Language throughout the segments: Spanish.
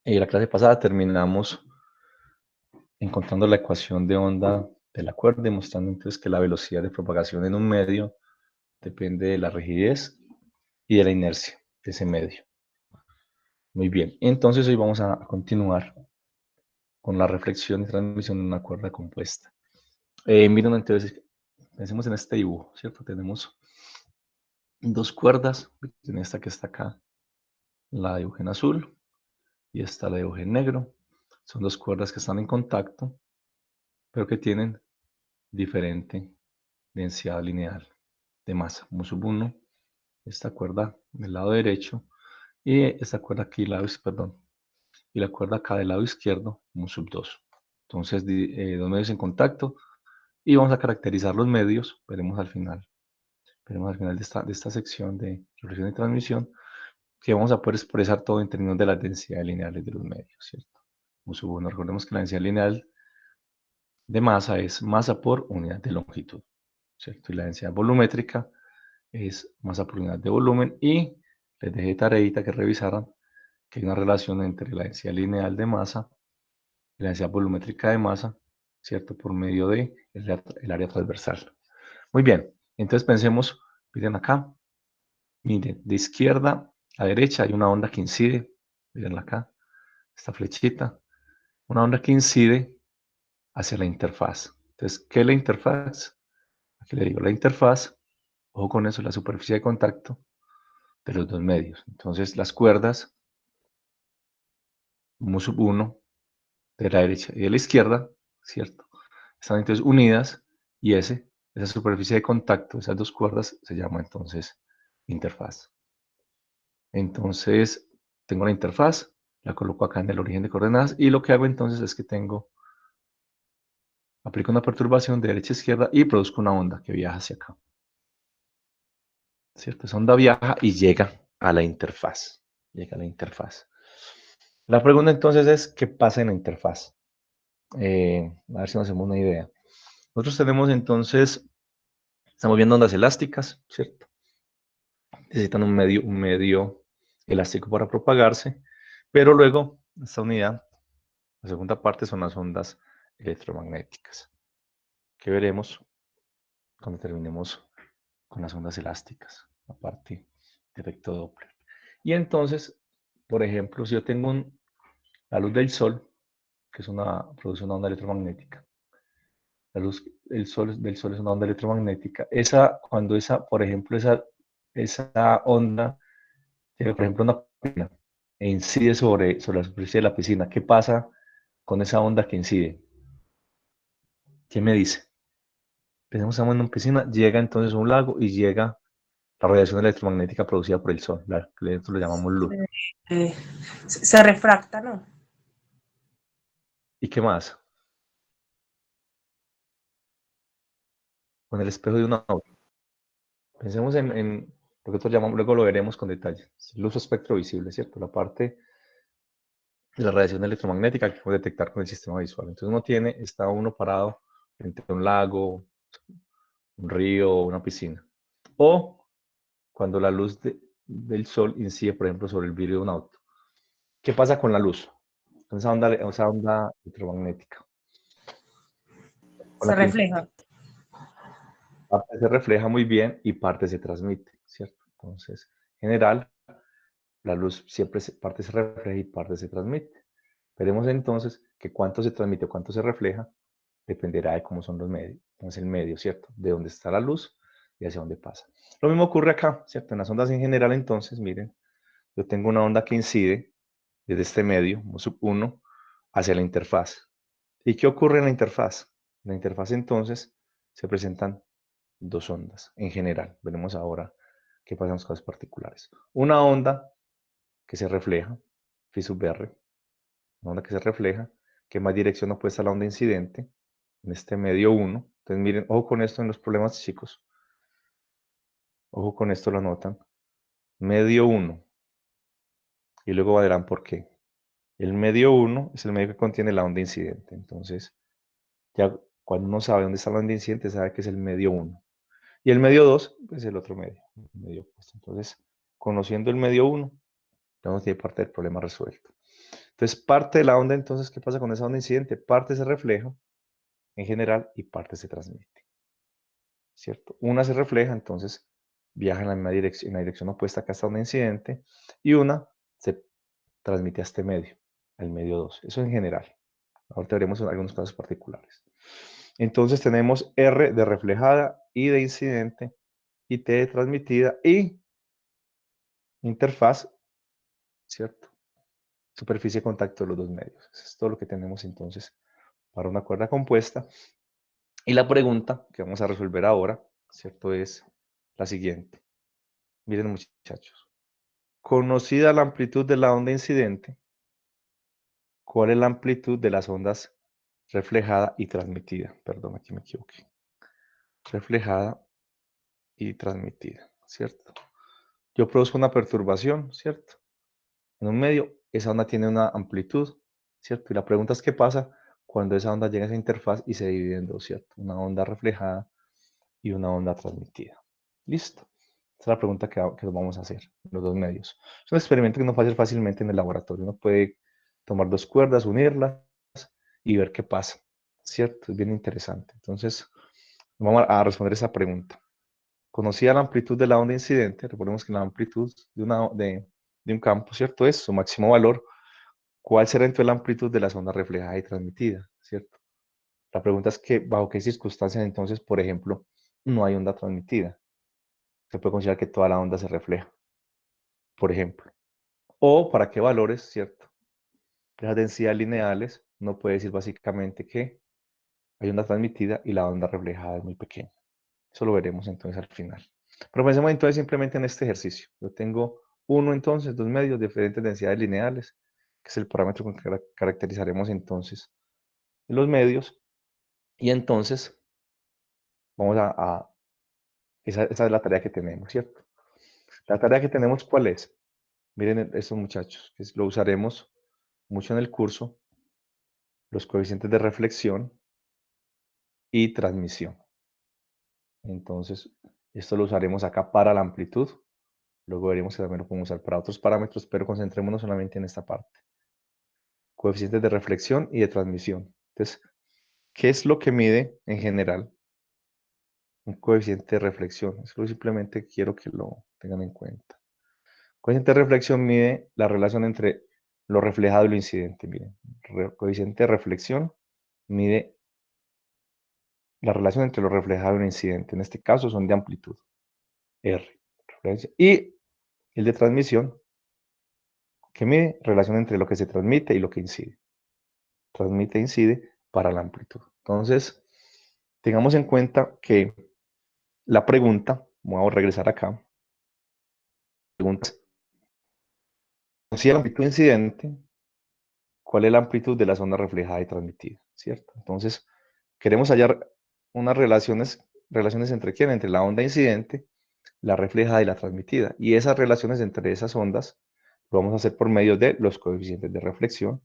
En la clase pasada terminamos encontrando la ecuación de onda de la cuerda, demostrando entonces que la velocidad de propagación en un medio depende de la rigidez y de la inercia de ese medio. Muy bien, entonces hoy vamos a continuar con la reflexión y transmisión de una cuerda compuesta. Miren entonces, pensemos en este dibujo, ¿cierto? Tenemos dos cuerdas, en esta que está acá, la dibujé en azul y esta la dibujé en negro. Son dos cuerdas que están en contacto, pero que tienen diferente densidad lineal de masa. Mu sub 1, esta cuerda del lado derecho, y esta cuerda aquí, perdón, y la cuerda acá del lado izquierdo, mu sub 2. Entonces, dos medios en contacto, y vamos a caracterizar los medios, veremos al final de esta sección de reflexión y transmisión, que vamos a poder expresar todo en términos de las densidades lineales de los medios, ¿cierto? Mu sub 1, recordemos que la densidad lineal de masa es masa por unidad de longitud, ¿cierto? Y la densidad volumétrica es masa por unidad de volumen, y les dejé tareita que revisaran que hay una relación entre la densidad lineal de masa y la densidad volumétrica de masa, ¿cierto? Por medio de el área transversal. Muy bien, entonces pensemos, miren acá, miren, de izquierda a derecha hay una onda que incide, miren acá, esta flechita, una onda que incide hacia la interfaz. Entonces, ¿qué es la interfaz? Aquí le digo, la interfaz, ojo con eso, la superficie de contacto de los dos medios. Entonces, las cuerdas, mu sub 1, de la derecha y de la izquierda, ¿cierto? Están entonces unidas, y esa superficie de contacto, esas dos cuerdas, se llama entonces interfaz. Entonces, tengo la interfaz, la coloco acá en el origen de coordenadas, y lo que hago entonces es que aplico una perturbación de derecha a izquierda y produzco una onda que viaja hacia acá, ¿cierto? Esa onda viaja y llega a la interfaz, La pregunta entonces es, ¿qué pasa en la interfaz? A ver si nos hacemos una idea. Nosotros tenemos entonces, estamos viendo ondas elásticas, ¿cierto? Necesitan un medio elástico para propagarse, pero luego esta unidad, la segunda parte, son las ondas electromagnéticas, que veremos cuando terminemos con las ondas elásticas, la parte de efecto Doppler. Y entonces, por ejemplo, si yo tengo la luz del sol, que produce una onda electromagnética, la luz del sol es una onda electromagnética. Cuando por ejemplo, esa onda llega, por ejemplo, a una piscina e incide sobre la superficie de la piscina, ¿qué pasa con esa onda que incide? ¿Quién me dice? Pensemos, estamos en una piscina, llega entonces a un lago y llega la radiación electromagnética producida por el sol, que nosotros lo llamamos luz. Eh, se refracta, ¿no? ¿Y qué más? Con el espejo de un auto. Pensemos en lo que nosotros llamamos, luego lo veremos con detalle, luz o espectro visible, ¿cierto? La parte de la radiación electromagnética que puede detectar con el sistema visual. Entonces está uno parado frente a un lago, un río, una piscina. O cuando la luz del sol incide, por ejemplo, sobre el vidrio de un auto. ¿Qué pasa con la luz? Con esa onda electromagnética. Con Se la que refleja. parte se refleja muy bien y parte se transmite, ¿cierto? Entonces, en general, la luz siempre parte se refleja y parte se transmite. Veremos entonces que cuánto se transmite o cuánto se refleja dependerá de cómo son los medios, cómo es el medio, ¿cierto? De dónde está la luz y hacia dónde pasa. Lo mismo ocurre acá, ¿cierto? En las ondas en general, entonces, miren, yo tengo una onda que incide desde este medio, sub 1, hacia la interfaz. ¿Y qué ocurre en la interfaz? En la interfaz, entonces, se presentan dos ondas en general. Veremos ahora qué pasa en los casos particulares. Una onda que se refleja, phi sub r, una onda que se refleja, que más dirección opuesta a la onda incidente, en este medio 1. Entonces miren, ojo con esto en los problemas chicos, ojo con esto, lo anotan, medio 1, y luego verán por qué. El medio 1 es el medio que contiene la onda incidente, entonces ya cuando uno sabe dónde está la onda incidente, sabe que es el medio 1. Y el medio 2 es el otro medio opuesto. Entonces, conociendo el medio 1, ya uno tiene parte del problema resuelto. Entonces Entonces, parte de la onda, entonces, ¿qué pasa con esa onda incidente? Parte se refleja en general y parte se transmite, ¿cierto? Una se refleja, entonces viaja en la misma dirección, en la dirección opuesta que a esta onda incidente, y una se transmite a este medio, al medio 2. Eso en general. Ahorita veremos algunos casos particulares. Entonces tenemos R de reflejada, I de incidente, y T de transmitida, y interfaz, ¿cierto? Superficie de contacto de los dos medios. Eso es todo lo que tenemos entonces para una cuerda compuesta. Y la pregunta que vamos a resolver ahora, ¿cierto? Es la siguiente. Miren, muchachos. Conocida la amplitud de la onda incidente, ¿cuál es la amplitud de las ondas reflejada y transmitida? Perdón, aquí me equivoqué. Reflejada y transmitida, ¿cierto? Yo produzco una perturbación, ¿cierto? En un medio, esa onda tiene una amplitud, ¿cierto? Y la pregunta es qué pasa cuando esa onda llega a esa interfaz y se divide en dos, ¿cierto? Una onda reflejada y una onda transmitida. ¿Listo? Esa es la pregunta que nos vamos a hacer en los dos medios. Es un experimento que uno puede hacer fácilmente en el laboratorio. Uno puede tomar dos cuerdas, unirlas y ver qué pasa, ¿cierto? Es bien interesante. Entonces, vamos a responder esa pregunta. Conocida la amplitud de la onda incidente, recordemos que la amplitud de un campo, ¿cierto? Es su máximo valor. ¿Cuál será entonces la amplitud de las ondas reflejadas y transmitidas, ¿cierto? La pregunta es que, bajo qué circunstancias entonces, por ejemplo, no hay onda transmitida. Se puede considerar que toda la onda se refleja, por ejemplo. O para qué valores, ¿cierto? Las densidades lineales, uno puede decir básicamente que hay onda transmitida y la onda reflejada es muy pequeña. Eso lo veremos entonces al final. Pero pensemos entonces simplemente en este ejercicio. Yo tengo uno entonces, dos medios, diferentes densidades lineales, que es el parámetro con que caracterizaremos entonces los medios. Y entonces, vamos esa es la tarea que tenemos, ¿cierto? La tarea que tenemos, ¿cuál es? Miren estos muchachos, que lo usaremos mucho en el curso, los coeficientes de reflexión y transmisión. Entonces, esto lo usaremos acá para la amplitud. Luego veremos que también lo podemos usar para otros parámetros, pero concentrémonos solamente en esta parte. Coeficientes de reflexión y de transmisión. Entonces, ¿qué es lo que mide en general un coeficiente de reflexión? Eso simplemente quiero que lo tengan en cuenta. Coeficiente de reflexión mide la relación entre lo reflejado y lo incidente. Miren, coeficiente de reflexión mide la relación entre lo reflejado y lo incidente. En este caso son de amplitud, R. Y el de transmisión, que mide relación entre lo que se transmite y lo que incide. Transmite e incide para la amplitud. Entonces, tengamos en cuenta que la pregunta, vamos a regresar acá, pregunta, si la amplitud incidente, ¿cuál es la amplitud de la zona reflejada y transmitida? ¿Cierto? Entonces, queremos hallar unas relaciones entre quién, entre la onda incidente, la reflejada y la transmitida. Y esas relaciones entre esas ondas lo vamos a hacer por medio de los coeficientes de reflexión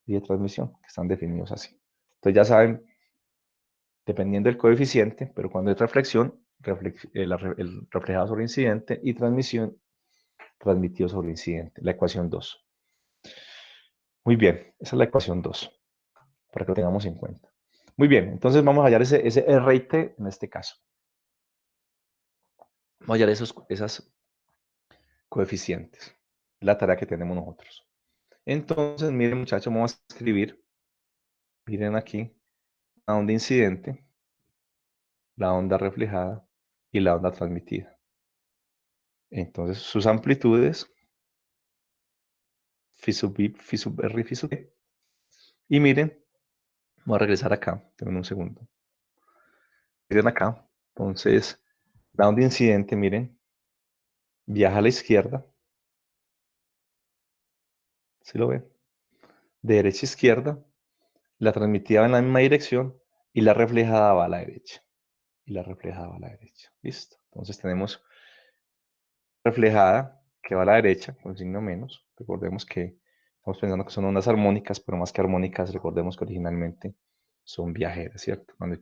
y de transmisión, que están definidos así. Entonces ya saben, dependiendo del coeficiente, pero cuando es reflexión, el reflejado sobre incidente, y transmisión, transmitido sobre incidente, la ecuación 2. Muy bien, esa es la ecuación 2, para que lo tengamos en cuenta. Muy bien, entonces vamos a hallar ese R y T en este caso. Vamos a hallar esas coeficientes, la tarea que tenemos nosotros. Entonces, miren muchachos, vamos a escribir, miren aquí, la onda incidente, la onda reflejada y la onda transmitida. Entonces, sus amplitudes, phi sub i, phi sub r y phi sub t. Y miren, voy a regresar acá, tengo un segundo. Miren acá, entonces, la onda incidente, miren, viaja a la izquierda, ¿sí lo ven? De derecha a izquierda, la transmitida va en la misma dirección y la reflejada va a la derecha. Y la reflejada va a la derecha. ¿Listo? Entonces tenemos reflejada que va a la derecha con signo menos. Recordemos que estamos pensando que son ondas armónicas, pero más que armónicas, recordemos que originalmente son viajeras, ¿cierto? Cuando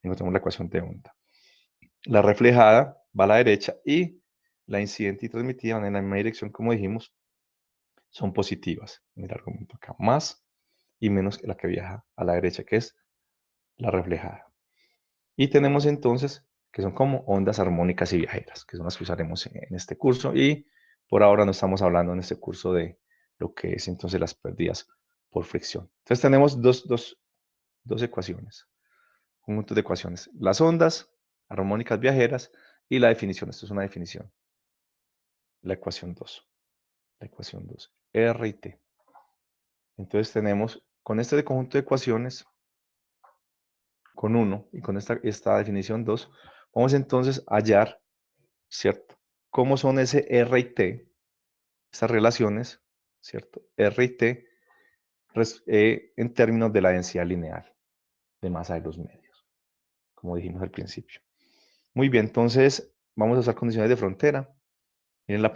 encontramos la ecuación de onda. La reflejada va a la derecha y la incidente y transmitida van en la misma dirección, como dijimos, son positivas en el argumento acá, más y menos que la que viaja a la derecha, que es la reflejada. Y tenemos entonces que son como ondas armónicas y viajeras, que son las que usaremos en este curso. Y por ahora no estamos hablando en este curso de lo que es entonces las pérdidas por fricción. Entonces tenemos dos ecuaciones, conjuntos de ecuaciones. Las ondas armónicas viajeras y la definición. Esto es una definición. La ecuación 2. La ecuación 2. R y T. Entonces tenemos con este conjunto de ecuaciones, con 1 y con esta definición 2, vamos entonces a hallar, ¿cierto? ¿Cómo son ese R y T? Estas relaciones, ¿cierto? R y T en términos de la densidad lineal de masa de los medios, como dijimos al principio. Muy bien, entonces vamos a usar condiciones de frontera. Miren la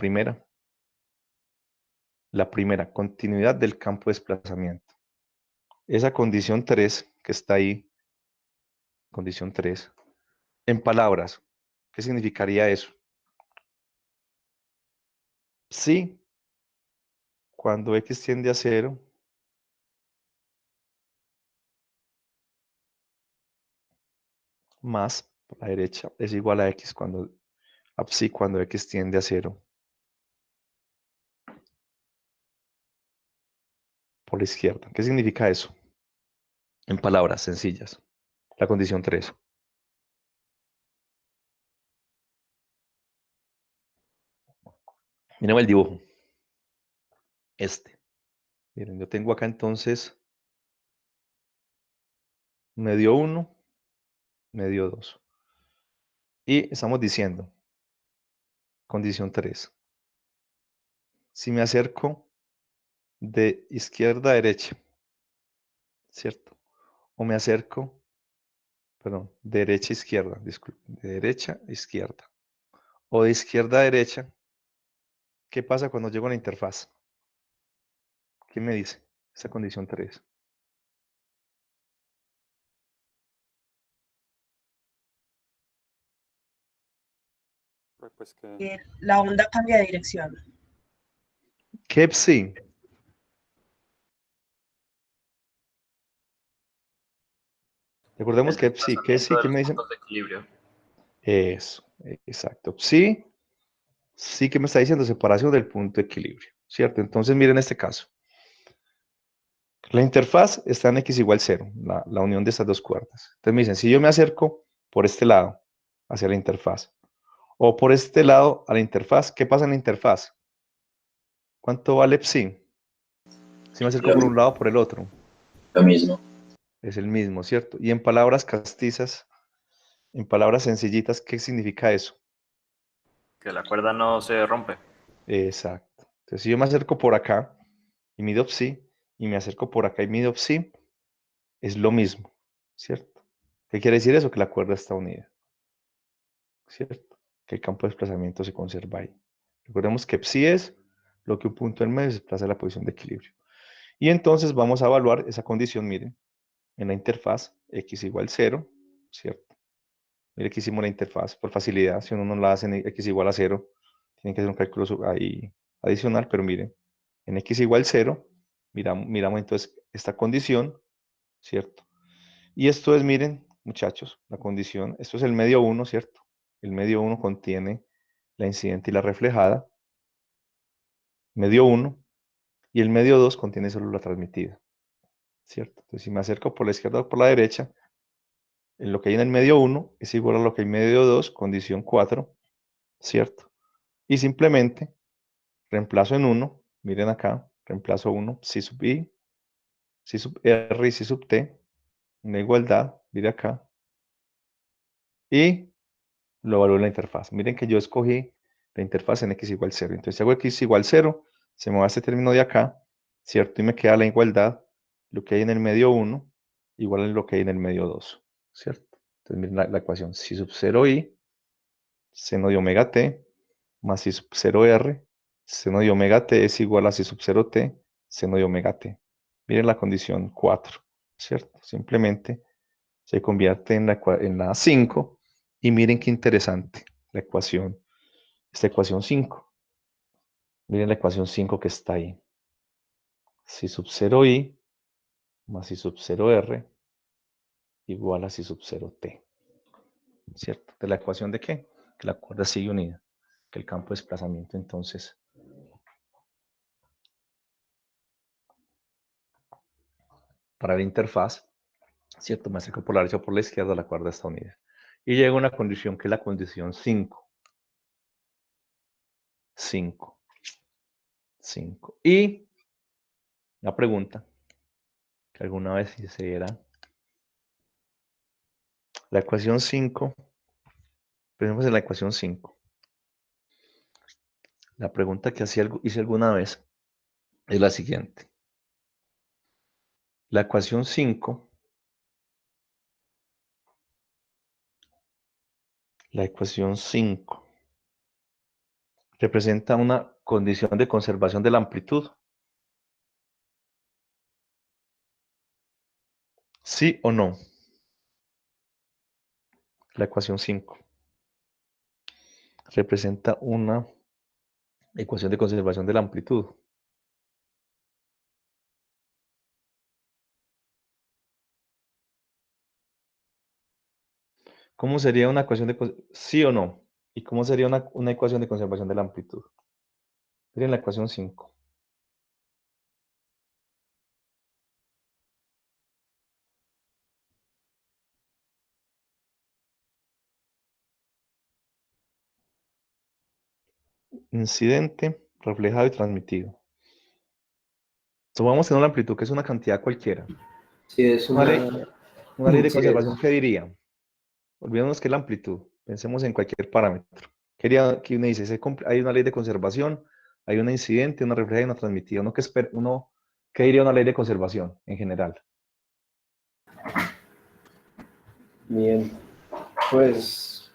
primera, continuidad del campo de desplazamiento. Esa condición 3 que está ahí, condición 3, en palabras, ¿qué significaría eso? Sí, cuando x tiende a 0, más por la derecha es igual a x cuando, psi cuando x tiende a 0 por la izquierda. ¿Qué significa eso? En palabras sencillas. La condición 3. Miren el dibujo. Miren, yo tengo acá entonces medio 1, medio 2. Y estamos diciendo, condición 3. Si me acerco de izquierda a derecha, ¿cierto? O me acerco, perdón, de derecha a izquierda, disculpe, de derecha a izquierda. O de izquierda a derecha, ¿qué pasa cuando llego a la interfaz? ¿Qué me dice esa condición 3? Pues que Que la onda cambia de dirección. ¿Qué psi? Recordemos El que psi, ¿qué desplazamiento sí? de ¿Qué los me dicen? puntos de equilibrio. Eso, exacto. Psi, sí que me está diciendo separación del punto de equilibrio, ¿cierto? Entonces miren este caso. La interfaz está en x igual 0, la unión de estas dos cuerdas. Entonces me dicen, si yo me acerco por este lado hacia la interfaz, o por este lado a la interfaz, ¿qué pasa en la interfaz? ¿Cuánto vale psi? Si me acerco por un lado o por el otro, Lo mismo. es el mismo, ¿cierto? Y en palabras castizas, en palabras sencillitas, ¿qué significa eso? Que la cuerda no se rompe. Exacto. Entonces, si yo me acerco por acá y mido psi, y me acerco por acá y mido psi, es lo mismo, ¿cierto? ¿Qué quiere decir eso? Que la cuerda está unida, ¿cierto? Que el campo de desplazamiento se conserva ahí. Recordemos que psi es lo que un punto en medio se desplaza a la posición de equilibrio. Y entonces vamos a evaluar esa condición, miren, en la interfaz x igual 0, ¿cierto? Mire que hicimos la interfaz por facilidad. Si uno no la hace en x igual a 0, tienen que hacer un cálculo ahí adicional, pero miren, en x igual 0, miramos entonces esta condición, ¿cierto? Y esto es, miren, muchachos, la condición, esto es el medio 1, ¿cierto? El medio 1 contiene la incidente y la reflejada, medio 1, y el medio 2 contiene solo la transmitida, ¿cierto? Entonces, si me acerco por la izquierda o por la derecha, en lo que hay en el medio 1 es igual a lo que hay en medio 2, condición 4, ¿cierto? Y simplemente reemplazo en 1, miren acá, reemplazo 1, psi sub i, psi sub r y psi sub t, una igualdad, miren acá, y lo evalúo en la interfaz. Miren que yo escogí la interfaz en x igual 0. Entonces, si hago x igual 0, se me va este término de acá, ¿cierto? Y me queda la igualdad, lo que hay en el medio 1, igual a lo que hay en el medio 2, ¿cierto? Entonces, miren la ecuación, psi sub 0i, seno de omega t, más psi sub 0r, seno de omega t es igual a psi sub 0t, seno de omega t. Miren la condición 4, ¿cierto? Simplemente se convierte en la 5 y miren qué interesante la ecuación, esta ecuación 5. Miren la ecuación 5 que está ahí. Si sub 0 I más I sub 0 R igual a Si sub 0 T. ¿Cierto? ¿De la ecuación de qué? Que la cuerda sigue unida. Que el campo de desplazamiento, entonces, para la interfaz, ¿cierto? Me acerco por la derecha o por la izquierda, la cuerda está unida. Y llega una condición que es la condición 5. 5. 5. Y la pregunta que alguna vez se era la ecuación 5. Pensemos en la ecuación 5. La pregunta que hice alguna vez es la siguiente. La ecuación 5, representa una condición de conservación de la amplitud. ¿Sí o no? La ecuación 5 representa una ecuación de conservación de la amplitud. ¿Cómo sería una ecuación de sí o no? ¿Y cómo sería una ecuación de conservación de la amplitud? Miren la ecuación 5. Incidente, reflejado y transmitido. Tomamos en una amplitud que es una cantidad cualquiera. Sí, es Una ley, una... una ley de Sí, conservación, ¿qué diría? Olvidemos que es la amplitud. Pensemos en cualquier parámetro. Que uno dice, hay una ley de conservación, hay una incidente, una reflejada y una transmitida. ¿Qué diría una ley de conservación en general? bien. Pues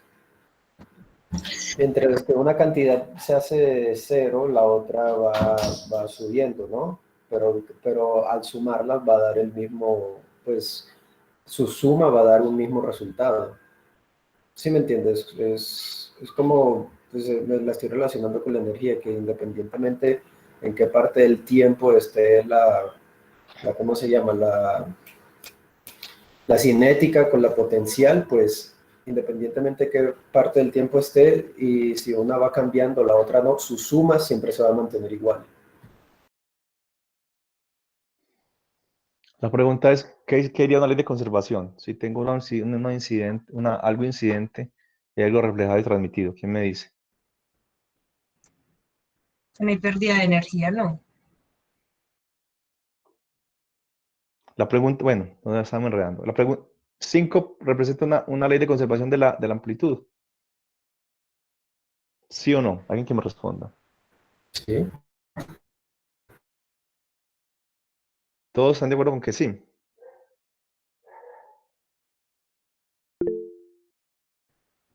entre las que una cantidad se hace de cero, la otra va subiendo, ¿no? Pero al sumarlas va a dar el mismo, pues su suma va a dar un mismo resultado. ¿Sí me entiendes? Es como, pues, me la estoy relacionando con la energía, que independientemente en qué parte del tiempo esté ¿cómo se llama? La cinética con la potencial, pues independientemente de qué parte del tiempo esté, y si una va cambiando, la otra no, su suma siempre se va a mantener igual. La pregunta es, ¿qué diría una ley de conservación? Si tengo algo incidente y algo reflejado y transmitido, ¿quién me dice? No hay pérdida de energía, no. La pregunta, bueno, no estamos enredando. La pregunta 5 representa una ley de conservación de la amplitud. ¿Sí o no? Alguien que me responda. ¿Sí? ¿Todos están de acuerdo con que sí?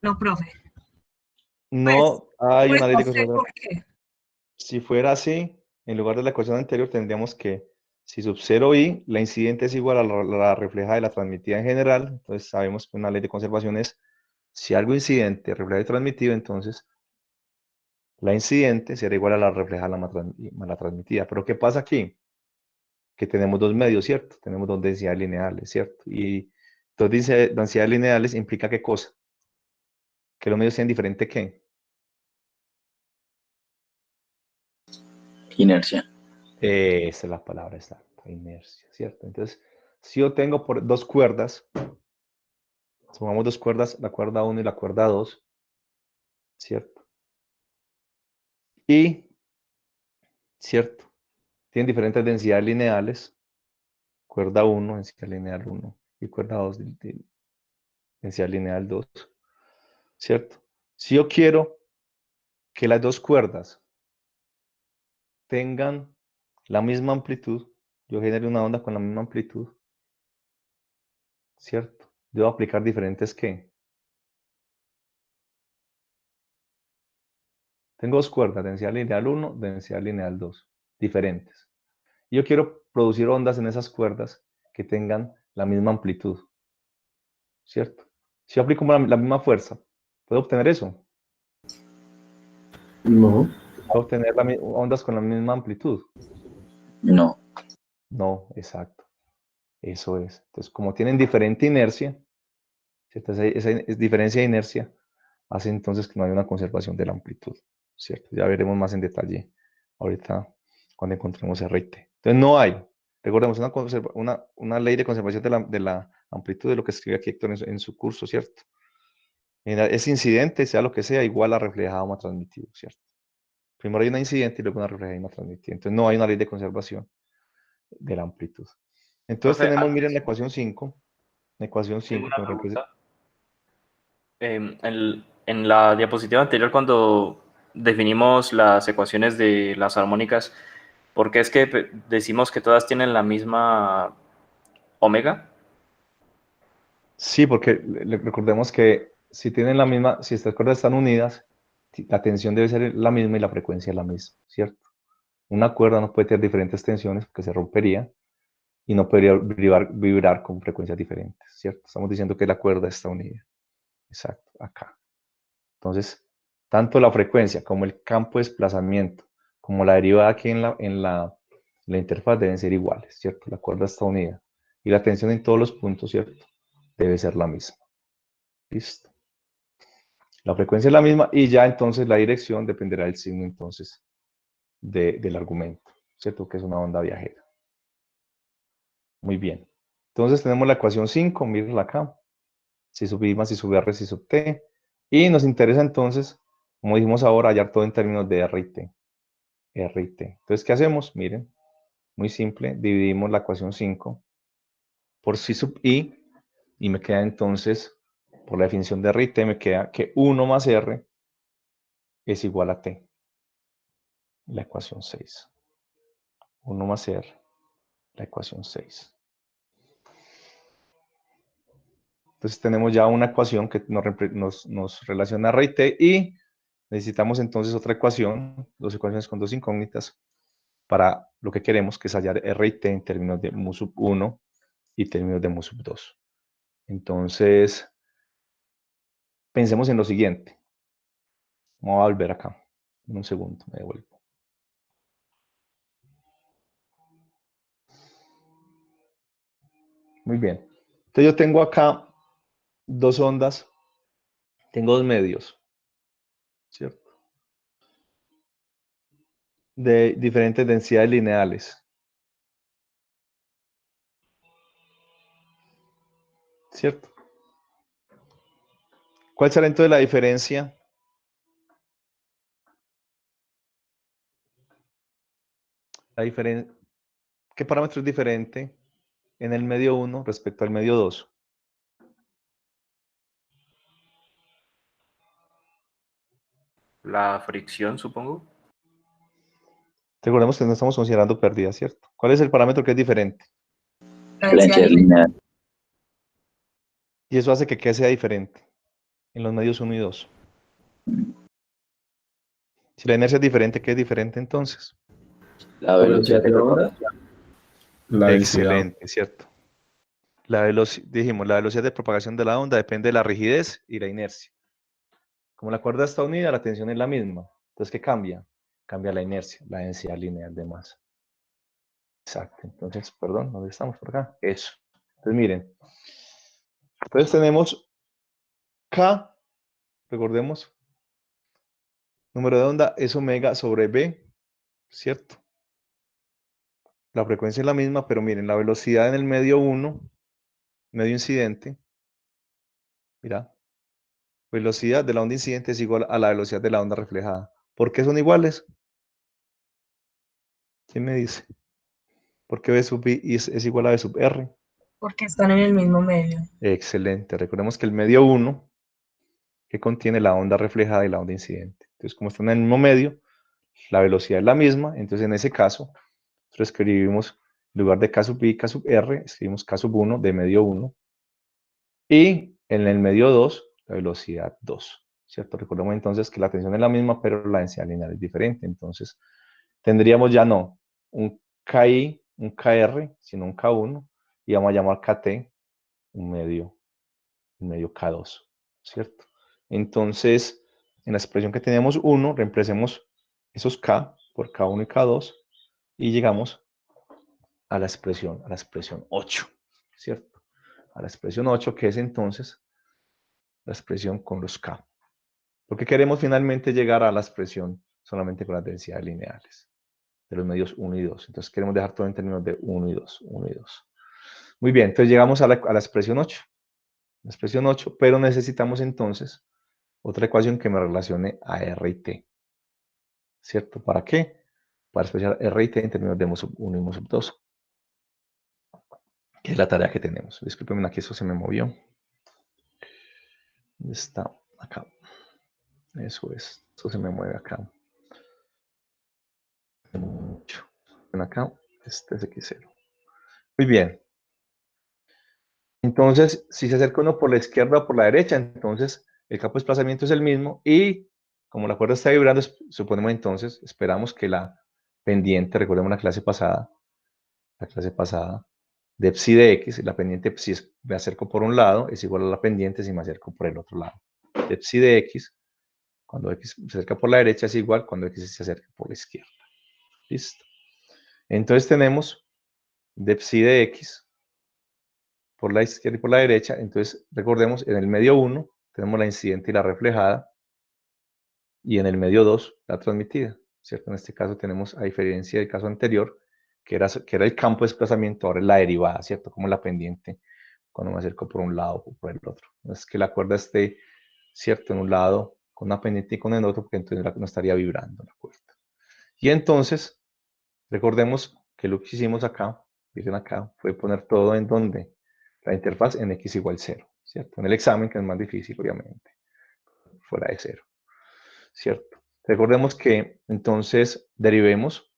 No, profe. Pues, No hay pues una ley no de sé conservación. por qué. Si fuera así, en lugar de la ecuación anterior, tendríamos que si sub 0 i, la incidente es igual a la reflejada y la transmitida en general. Entonces sabemos que una ley de conservación es si algo incidente, reflejado y transmitido, entonces la incidente será igual a la reflejada más la transmitida. Pero ¿qué pasa aquí? Que tenemos dos medios, ¿cierto? Tenemos dos densidades lineales, ¿cierto? Y dos densidades lineales implica ¿qué cosa? Que los medios sean diferentes ¿qué? Inercia. Esa es la palabra exacta, inercia, ¿cierto? Entonces, si yo tengo por dos cuerdas, sumamos dos cuerdas, la cuerda 1 y la cuerda 2, ¿cierto? Y, ¿cierto? Tienen diferentes densidades lineales, cuerda 1, densidad lineal 1, y cuerda 2, densidad lineal 2, ¿cierto? Si yo quiero que las dos cuerdas tengan la misma amplitud, yo genero una onda con la misma amplitud, ¿cierto? Debo aplicar diferentes ¿qué? Tengo dos cuerdas, densidad lineal 1, densidad lineal 2, diferentes. Y yo quiero producir ondas en esas cuerdas que tengan la misma amplitud, ¿cierto? Si yo aplico la misma fuerza, ¿puedo obtener eso? No. ¿Puedo obtener ondas con la misma amplitud? No. No, exacto. Eso es. Entonces, como tienen diferente inercia, ¿cierto? Esa diferencia de inercia hace entonces que no haya una conservación de la amplitud, ¿cierto? Ya veremos más en detalle ahorita cuando encontremos R y T. Entonces, no hay, recordemos, una ley de conservación de la amplitud de lo que escribe aquí Héctor en su curso, ¿cierto? Es incidente, sea lo que sea, igual a reflejado más transmitido, ¿cierto? Primero hay una incidente y luego una reflejada y una transmitida. Entonces, no hay una ley de conservación de la amplitud. Entonces, Profe, tenemos, miren, antes la ecuación 5, tengo que una me representa. pregunta. En la diapositiva anterior, cuando definimos las ecuaciones de las armónicas, ¿por qué es que decimos que todas tienen la misma omega? Sí, porque recordemos que si tienen la misma, si estas cuerdas están unidas, la tensión debe ser la misma y la frecuencia es la misma, ¿cierto? Una cuerda no puede tener diferentes tensiones porque se rompería y no podría vibrar con frecuencias diferentes, ¿cierto? Estamos diciendo que la cuerda está unida. Exacto, acá. Entonces, tanto la frecuencia como el campo de desplazamiento, como la derivada aquí en la interfaz deben ser iguales, ¿cierto? La cuerda está unida y la tensión en todos los puntos, ¿cierto? Debe ser la misma. Listo. La frecuencia es la misma y ya entonces la dirección dependerá del signo entonces del argumento, ¿cierto? Que es una onda viajera. Muy bien. Entonces tenemos la ecuación 5, mírenla acá. Si sub I más si sub R, si sub T. Y nos interesa entonces, como dijimos ahora, hallar todo en términos de R y T. R y T. Entonces, ¿qué hacemos? Miren, muy simple. Dividimos la ecuación 5 por si sub I y me queda entonces, por la definición de R y T, me queda que 1 más R es igual a T. La ecuación 6. 1 más R, la ecuación 6. Entonces tenemos ya una ecuación que nos relaciona R y T y necesitamos entonces otra ecuación, dos ecuaciones con dos incógnitas para lo que queremos, que es hallar R y T en términos de mu sub 1 y términos de mu sub 2. Entonces, pensemos en lo siguiente. Vamos a volver acá. En un segundo, me devuelvo. Muy bien. Entonces yo tengo acá dos ondas, tengo dos medios, ¿cierto? De diferentes densidades lineales, ¿cierto? ¿Cuál será entonces la diferencia? ¿Qué parámetro es diferente en el medio 1 respecto al medio 2? La fricción, supongo. Recordemos que no estamos considerando pérdida, ¿cierto? ¿Cuál es el parámetro que es diferente? La densidad lineal. Y eso hace que ¿qué sea diferente en los medios 1 y 2? Si la inercia es diferente, ¿qué es diferente entonces? La velocidad de onda. La densidad. Excelente, ¿cierto? Dijimos, la velocidad de propagación de la onda depende de la rigidez y la inercia. Como la cuerda está unida, la tensión es la misma. Entonces, ¿qué cambia? Cambia la inercia, la densidad lineal de masa. Exacto. Entonces, perdón, ¿dónde estamos? Por acá. Eso. Entonces, miren. Entonces tenemos K, recordemos, número de onda es omega sobre B, ¿cierto? La frecuencia es la misma, pero miren, la velocidad en el medio 1, medio incidente, mira, velocidad de la onda incidente es igual a la velocidad de la onda reflejada. ¿Por qué son iguales? ¿Quién me dice? ¿Por qué B sub I es igual a B sub R? Porque están en el mismo medio. Excelente. Recordemos que el medio 1, que contiene la onda reflejada y la onda incidente. Entonces, como están en el mismo medio, la velocidad es la misma. Entonces, en ese caso, nosotros escribimos, en lugar de K sub I, K sub R, escribimos K sub 1 de medio 1. Y en el medio 2, la velocidad 2. ¿Cierto? Recordemos entonces que la tensión es la misma, pero la densidad lineal es diferente. Entonces, tendríamos ya no un KI, un KR, sino un K1. Y vamos a llamar KT un medio K2. ¿Cierto? Entonces, en la expresión que tenemos 1, reemplacemos esos K por K1 y K2 y llegamos a la expresión 8, ¿cierto? A la expresión 8, que es entonces la expresión con los K. Porque queremos finalmente llegar a la expresión solamente con las densidades lineales de los medios 1 y 2. Entonces queremos dejar todo en términos de 1 y 2, 1 y 2. Muy bien, entonces llegamos a la expresión 8. La expresión 8, pero necesitamos entonces otra ecuación que me relacione a R y T. ¿Cierto? ¿Para qué? Para expresar R y T en términos de M sub 1 y M sub 2. Que es la tarea que tenemos. Discúlpenme, aquí eso se me movió. ¿Dónde está? Acá. Eso es. Eso se me mueve acá. Ven acá. Este es X0. Muy bien. Entonces, si se acerca uno por la izquierda o por la derecha, entonces el campo de desplazamiento es el mismo y como la cuerda está vibrando, suponemos entonces, esperamos que la pendiente, recordemos la clase pasada, de psi de x, la pendiente si me acerco por un lado es igual a la pendiente si me acerco por el otro lado. De psi de x, cuando x se acerca por la derecha es igual cuando x se acerca por la izquierda. ¿Listo? Entonces tenemos de psi de x por la izquierda y por la derecha. Entonces recordemos, en el medio 1 tenemos la incidente y la reflejada y en el medio 2 la transmitida. ¿Cierto? En este caso tenemos, a diferencia del caso anterior, que era el campo de desplazamiento, ahora es la derivada, ¿cierto? Como la pendiente cuando me acerco por un lado o por el otro. No es que la cuerda esté, ¿cierto? En un lado con una pendiente y con el otro, porque entonces no estaría vibrando la cuerda. Y entonces, recordemos que lo que hicimos acá, miren acá, fue poner todo en donde la interfaz en x igual 0, ¿cierto? En el examen, que es más difícil, obviamente, fuera de 0, ¿cierto? Recordemos que entonces derivemos,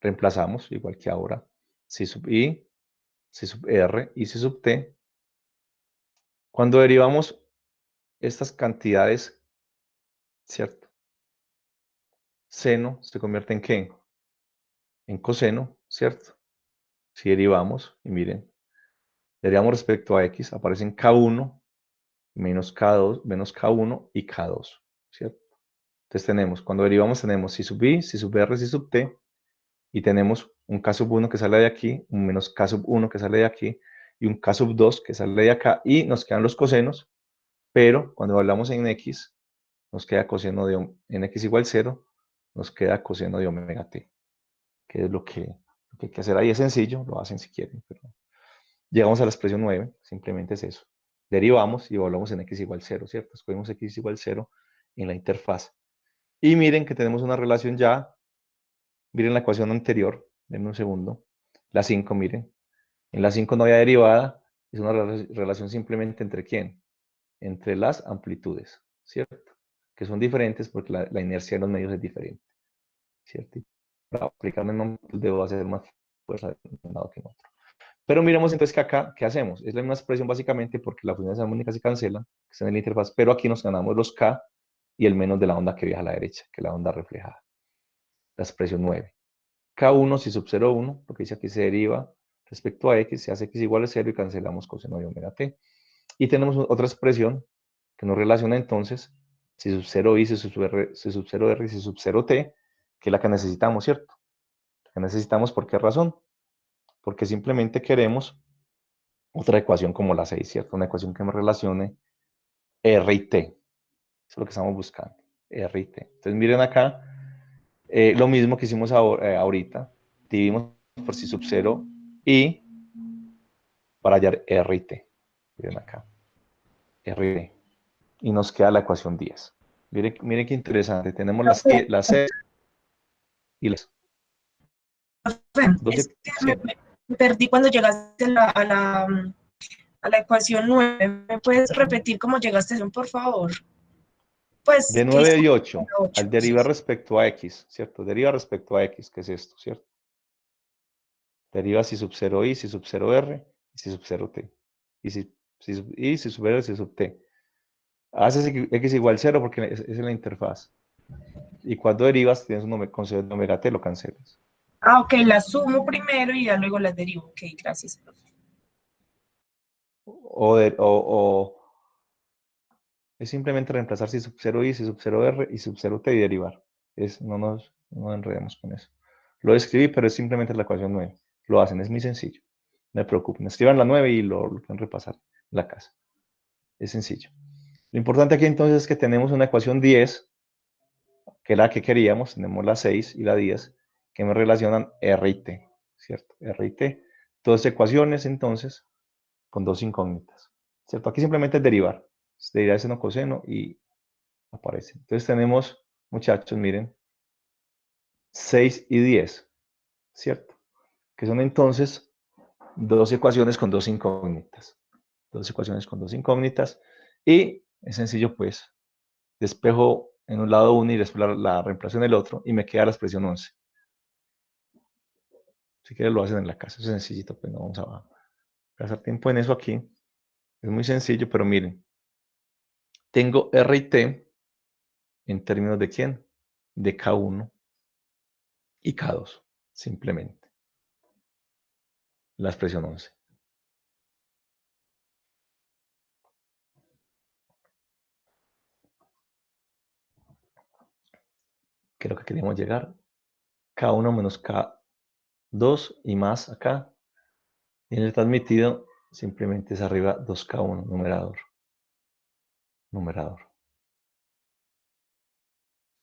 reemplazamos, igual que ahora, si sub i, si sub r y si sub t. Cuando derivamos estas cantidades, ¿cierto? Seno se convierte en ¿qué? En coseno, ¿cierto? Si derivamos, y miren, derivamos respecto a x, aparecen k1 menos k2, menos k1 y k2, ¿cierto? Entonces tenemos, cuando derivamos tenemos si sub i, si sub r, si sub t, y tenemos un k sub 1 que sale de aquí, un menos k sub 1 que sale de aquí, y un k sub 2 que sale de acá, y nos quedan los cosenos, pero cuando hablamos en x, nos queda coseno en x igual 0, nos queda coseno de omega t, que es lo que hay que hacer ahí. Es sencillo, lo hacen si quieren, pero llegamos a la expresión 9, simplemente es eso. Derivamos y evaluamos en x igual 0, ¿cierto? Escogemos x igual 0 en la interfaz. Y miren que tenemos una relación ya, miren la ecuación anterior, denme un segundo, la 5, miren. En la 5 no había derivada, es una relación simplemente entre ¿quién? Entre las amplitudes, ¿cierto? Que son diferentes porque la inercia de los medios es diferente, ¿cierto? Y para aplicarme en amplitud debo hacer más fuerza de un lado que en otro. Pero miremos entonces que acá, ¿qué hacemos? Es la misma expresión básicamente porque las funciones armónicas se cancelan, que están en la interfaz, pero aquí nos ganamos los K y el menos de la onda que viaja a la derecha, que es la onda reflejada. La expresión 9. K1 si sub 0, 1, lo que dice aquí se deriva respecto a x, se hace x igual a 0 y cancelamos coseno de omega t. Y tenemos otra expresión que nos relaciona entonces si sub 0 i, si sub 0 r y si sub 0 t, que es la que necesitamos, ¿cierto? La que necesitamos, ¿por qué razón? Porque simplemente queremos otra ecuación como la 6, ¿cierto? Una ecuación que me relacione R y T. Eso es lo que estamos buscando, R y T. Entonces miren acá, lo mismo que hicimos ahorita. Dividimos por si sub 0 y para hallar R y T. Miren acá, R y T. Y nos queda la ecuación 10. Miren qué interesante. Tenemos las 6 y las Es que me perdí cuando llegaste a la ecuación 9. ¿Me puedes repetir cómo llegaste a eso, por favor? Pues, de ¿qué 9 y hiciste? 8, 8, al sí. derivar respecto a x, ¿cierto? Deriva respecto a x, ¿qué es esto, cierto? Deriva si sub 0 i, si sub 0 r, y si sub 0 t. Y si sub i, si sub r, si sub t. Haces x igual 0 porque es en la interfaz. Y cuando derivas, tienes un concepto de omega t, lo cancelas. Ah, ok, las sumo primero y ya luego las derivo. Ok, gracias, profe. O es simplemente reemplazar si sub 0 i, si sub 0 r y sub 0 t y derivar. No nos enredemos con eso. Lo escribí, pero es simplemente la ecuación 9, lo hacen, es muy sencillo. No se preocupen, escriban la 9 y lo pueden repasar en la casa. Es sencillo. Lo importante aquí entonces es que tenemos una ecuación 10, que es la que queríamos, tenemos la 6 y la 10, que me relacionan R y T, ¿cierto? R y T. Todas ecuaciones entonces con dos incógnitas, ¿cierto? Aquí simplemente es derivar. Es derivar seno coseno y aparece. Entonces tenemos, muchachos, miren, 6 y 10, ¿cierto? Que son entonces dos ecuaciones con dos incógnitas. Dos ecuaciones con dos incógnitas. Y es sencillo, pues, despejo en un lado uno y después la reemplazo en el otro y me queda la expresión 11. Si quieres lo hacen en la casa, es sencillito, pues no vamos a gastar tiempo en eso aquí. Es muy sencillo, pero miren, tengo R y T en términos de ¿quién? De K1 y K2, simplemente. La expresión 11. Que es lo que queríamos llegar. K1 menos K2 y más acá. Y en el transmitido simplemente es arriba 2K1, numerador. Numerador.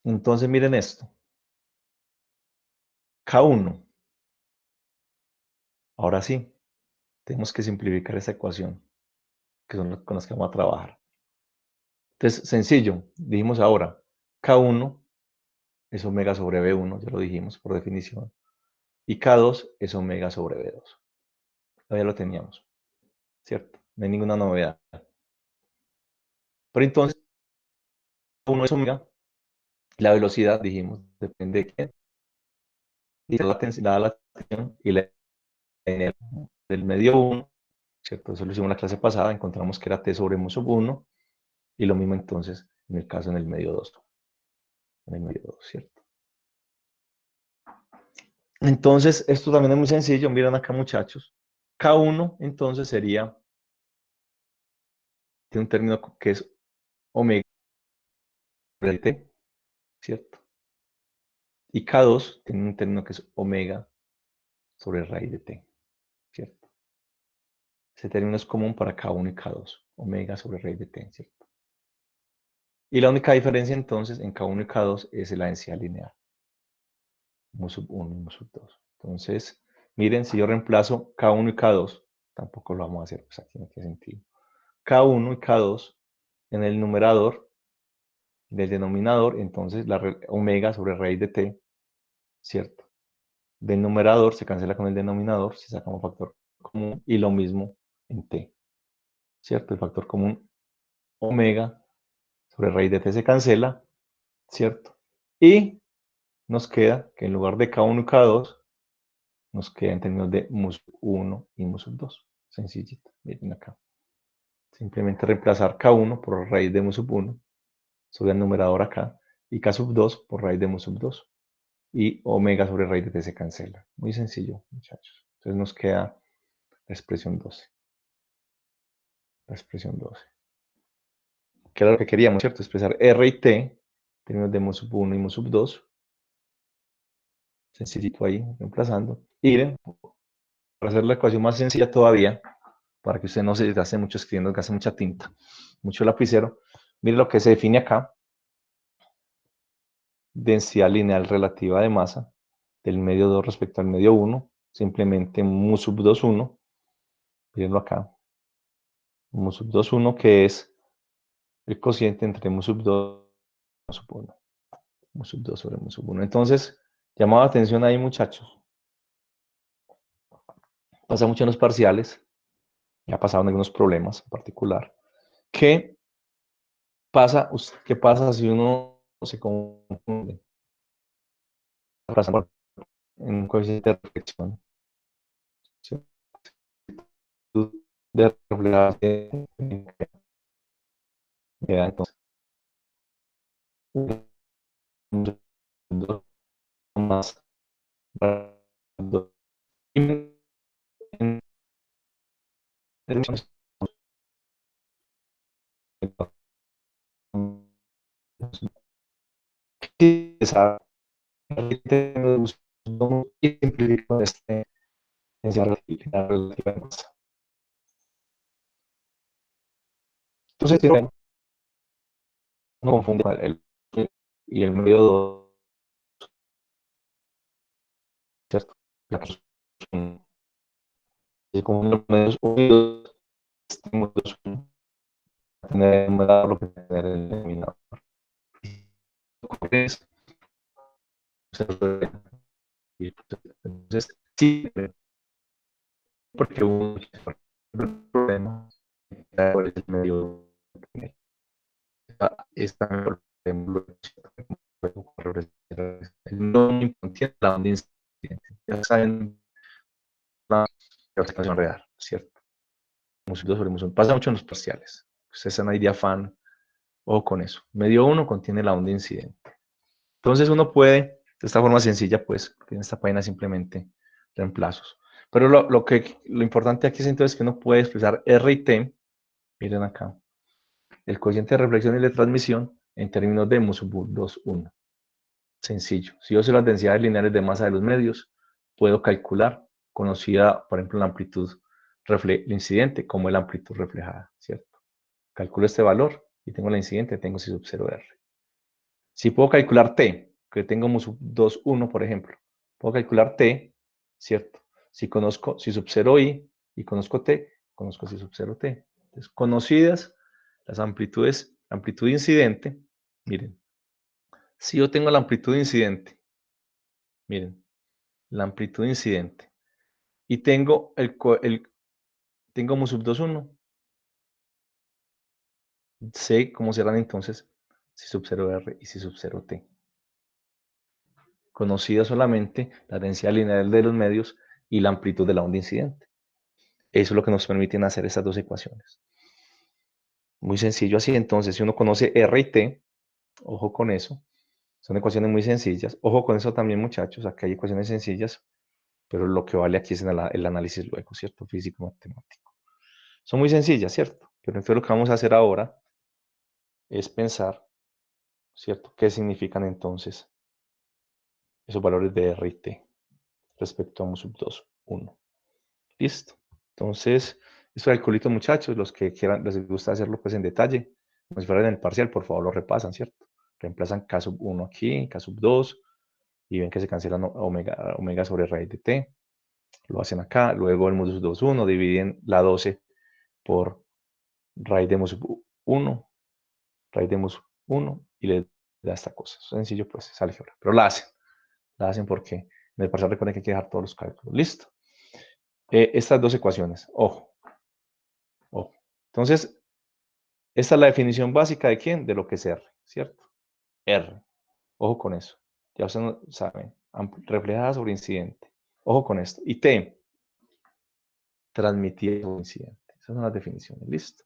Entonces miren esto. K1. Ahora sí, tenemos que simplificar esa ecuación, que son con las que vamos a trabajar. Entonces, sencillo, dijimos ahora, K1 es omega sobre B1, ya lo dijimos por definición, y K2 es omega sobre B2. Ya lo teníamos, ¿cierto? No hay ninguna novedad. Pero entonces, K1 es omega, la velocidad, dijimos, depende de qué, y la tensión y la energía del medio 1, ¿cierto? Eso lo hicimos en la clase pasada, encontramos que era T sobre mu sub 1, y lo mismo entonces en el caso en el medio 2. En el medio 2, ¿cierto? Entonces, esto también es muy sencillo. Miren acá, muchachos. K1, entonces, sería, tiene un término que es omega sobre T, ¿cierto? Y K2 tiene un término que es omega sobre raíz de T, ¿cierto? Ese término es común para K1 y K2, omega sobre raíz de T, ¿cierto? Y la única diferencia, entonces, en K1 y K2 es la densidad lineal. Mu sub 1 y mu sub 2. Entonces, miren, si yo reemplazo K1 y K2, tampoco lo vamos a hacer, pues aquí no tiene sentido. K1 y K2 en el numerador del denominador, entonces la omega sobre raíz de T, ¿cierto? Del numerador se cancela con el denominador, si sacamos factor común, y lo mismo en T, ¿cierto? El factor común omega sobre raíz de T se cancela, ¿cierto? Y nos queda que en lugar de K1 y K2, nos queda en términos de mu sub 1 y mu sub 2. Sencillito, miren acá. Simplemente reemplazar K1 por raíz de mu sub 1 sobre el numerador acá y K sub 2 por raíz de mu sub 2 y omega sobre raíz de T se cancela. Muy sencillo, muchachos. Entonces nos queda la expresión 12. La expresión 12. Que era lo que queríamos, ¿cierto? Expresar R y T en términos de mu sub 1 y mu sub 2. Sencillito ahí, reemplazando. Y miren, para hacer la ecuación más sencilla todavía, para que usted no se desgaste mucho escribiendo, gaste mucha tinta, mucho lapicero, mire lo que se define acá. Densidad lineal relativa de masa del medio 2 respecto al medio 1, simplemente mu sub 2, 1, mírenlo acá, mu sub 2, 1, que es el cociente entre mu sub 2 y mu sub 1, mu sub 2 sobre mu sub 1. Entonces, llamado la atención ahí, muchachos, pasa mucho en los parciales, ya ha pasado en algunos problemas en particular, ¿qué pasa si uno se confunde en un coeficiente de reflexión? ¿Sí? De reflejar entonces más y simplifico potencia relativa de masa. Entonces, si no confunde el y el medio 2, ¿cierto? La que son, y como los medios unidos, tenemos tener lo que tener el denominador. Entonces, sí, porque un problema es el medio está mejor no entiende la onda incidente. Ya saben la aplicación real, ¿cierto? Pasa mucho en los parciales. Ustedes están ahí de afán, ojo con eso. Medio 1 contiene la onda incidente. Entonces uno puede, de esta forma sencilla, pues, en esta página simplemente reemplazos. Pero lo importante aquí es entonces que uno puede expresar R y T, miren acá, el cociente de reflexión y de transmisión en términos de mu sub 2, 1. Sencillo. Si yo sé las densidades lineales de masa de los medios, puedo calcular, conocida, por ejemplo, la amplitud incidente como la amplitud reflejada, ¿cierto? Calculo este valor y tengo la incidente, tengo C sub 0R. Si puedo calcular T, que tengo mu sub 2, 1, por ejemplo, puedo calcular T, ¿cierto? Si conozco C sub 0I y conozco T, conozco C sub 0T. Entonces, conocidas las amplitudes, amplitud incidente, miren, si yo tengo la amplitud incidente, miren, la amplitud incidente, y tengo tengo mu sub 2, 1, sé cómo serán entonces C sub 0R y C sub 0T. Conocida solamente la densidad lineal de los medios y la amplitud de la onda incidente. Eso es lo que nos permiten hacer estas dos ecuaciones. Muy sencillo así, entonces, si uno conoce R y T, ojo con eso, son ecuaciones muy sencillas. Ojo con eso también, muchachos, acá hay ecuaciones sencillas, pero lo que vale aquí es el análisis luego, ¿cierto? Físico-matemático. Son muy sencillas, ¿cierto? Pero entonces lo que vamos a hacer ahora es pensar, ¿cierto? ¿Qué significan entonces esos valores de R y T respecto a mu sub 2, 1? Listo. Entonces, estos calculitos, muchachos, los que quieran, les gusta hacerlo pues en detalle, como si fuera en el parcial, por favor lo repasan, ¿cierto? Reemplazan K sub 1 aquí, K sub 2, y ven que se cancelan omega sobre raíz de T. Lo hacen acá, luego el mu sub 2, 1, dividen la 12 por raíz de mu sub 1, raíz de mu sub 1, y le da esta cosa. Sencillo, pues, es álgebra. Pero la hacen porque en el parcial recuerden que hay que dejar todos los cálculos. Listo. Estas dos ecuaciones, ojo. Ojo. Entonces, esta es la definición básica de quién, de lo que es R, ¿cierto? R. Ojo con eso. Ya ustedes saben, reflejada sobre incidente. Ojo con esto. Y T, transmitida sobre incidente. Esas son las definiciones. Listo.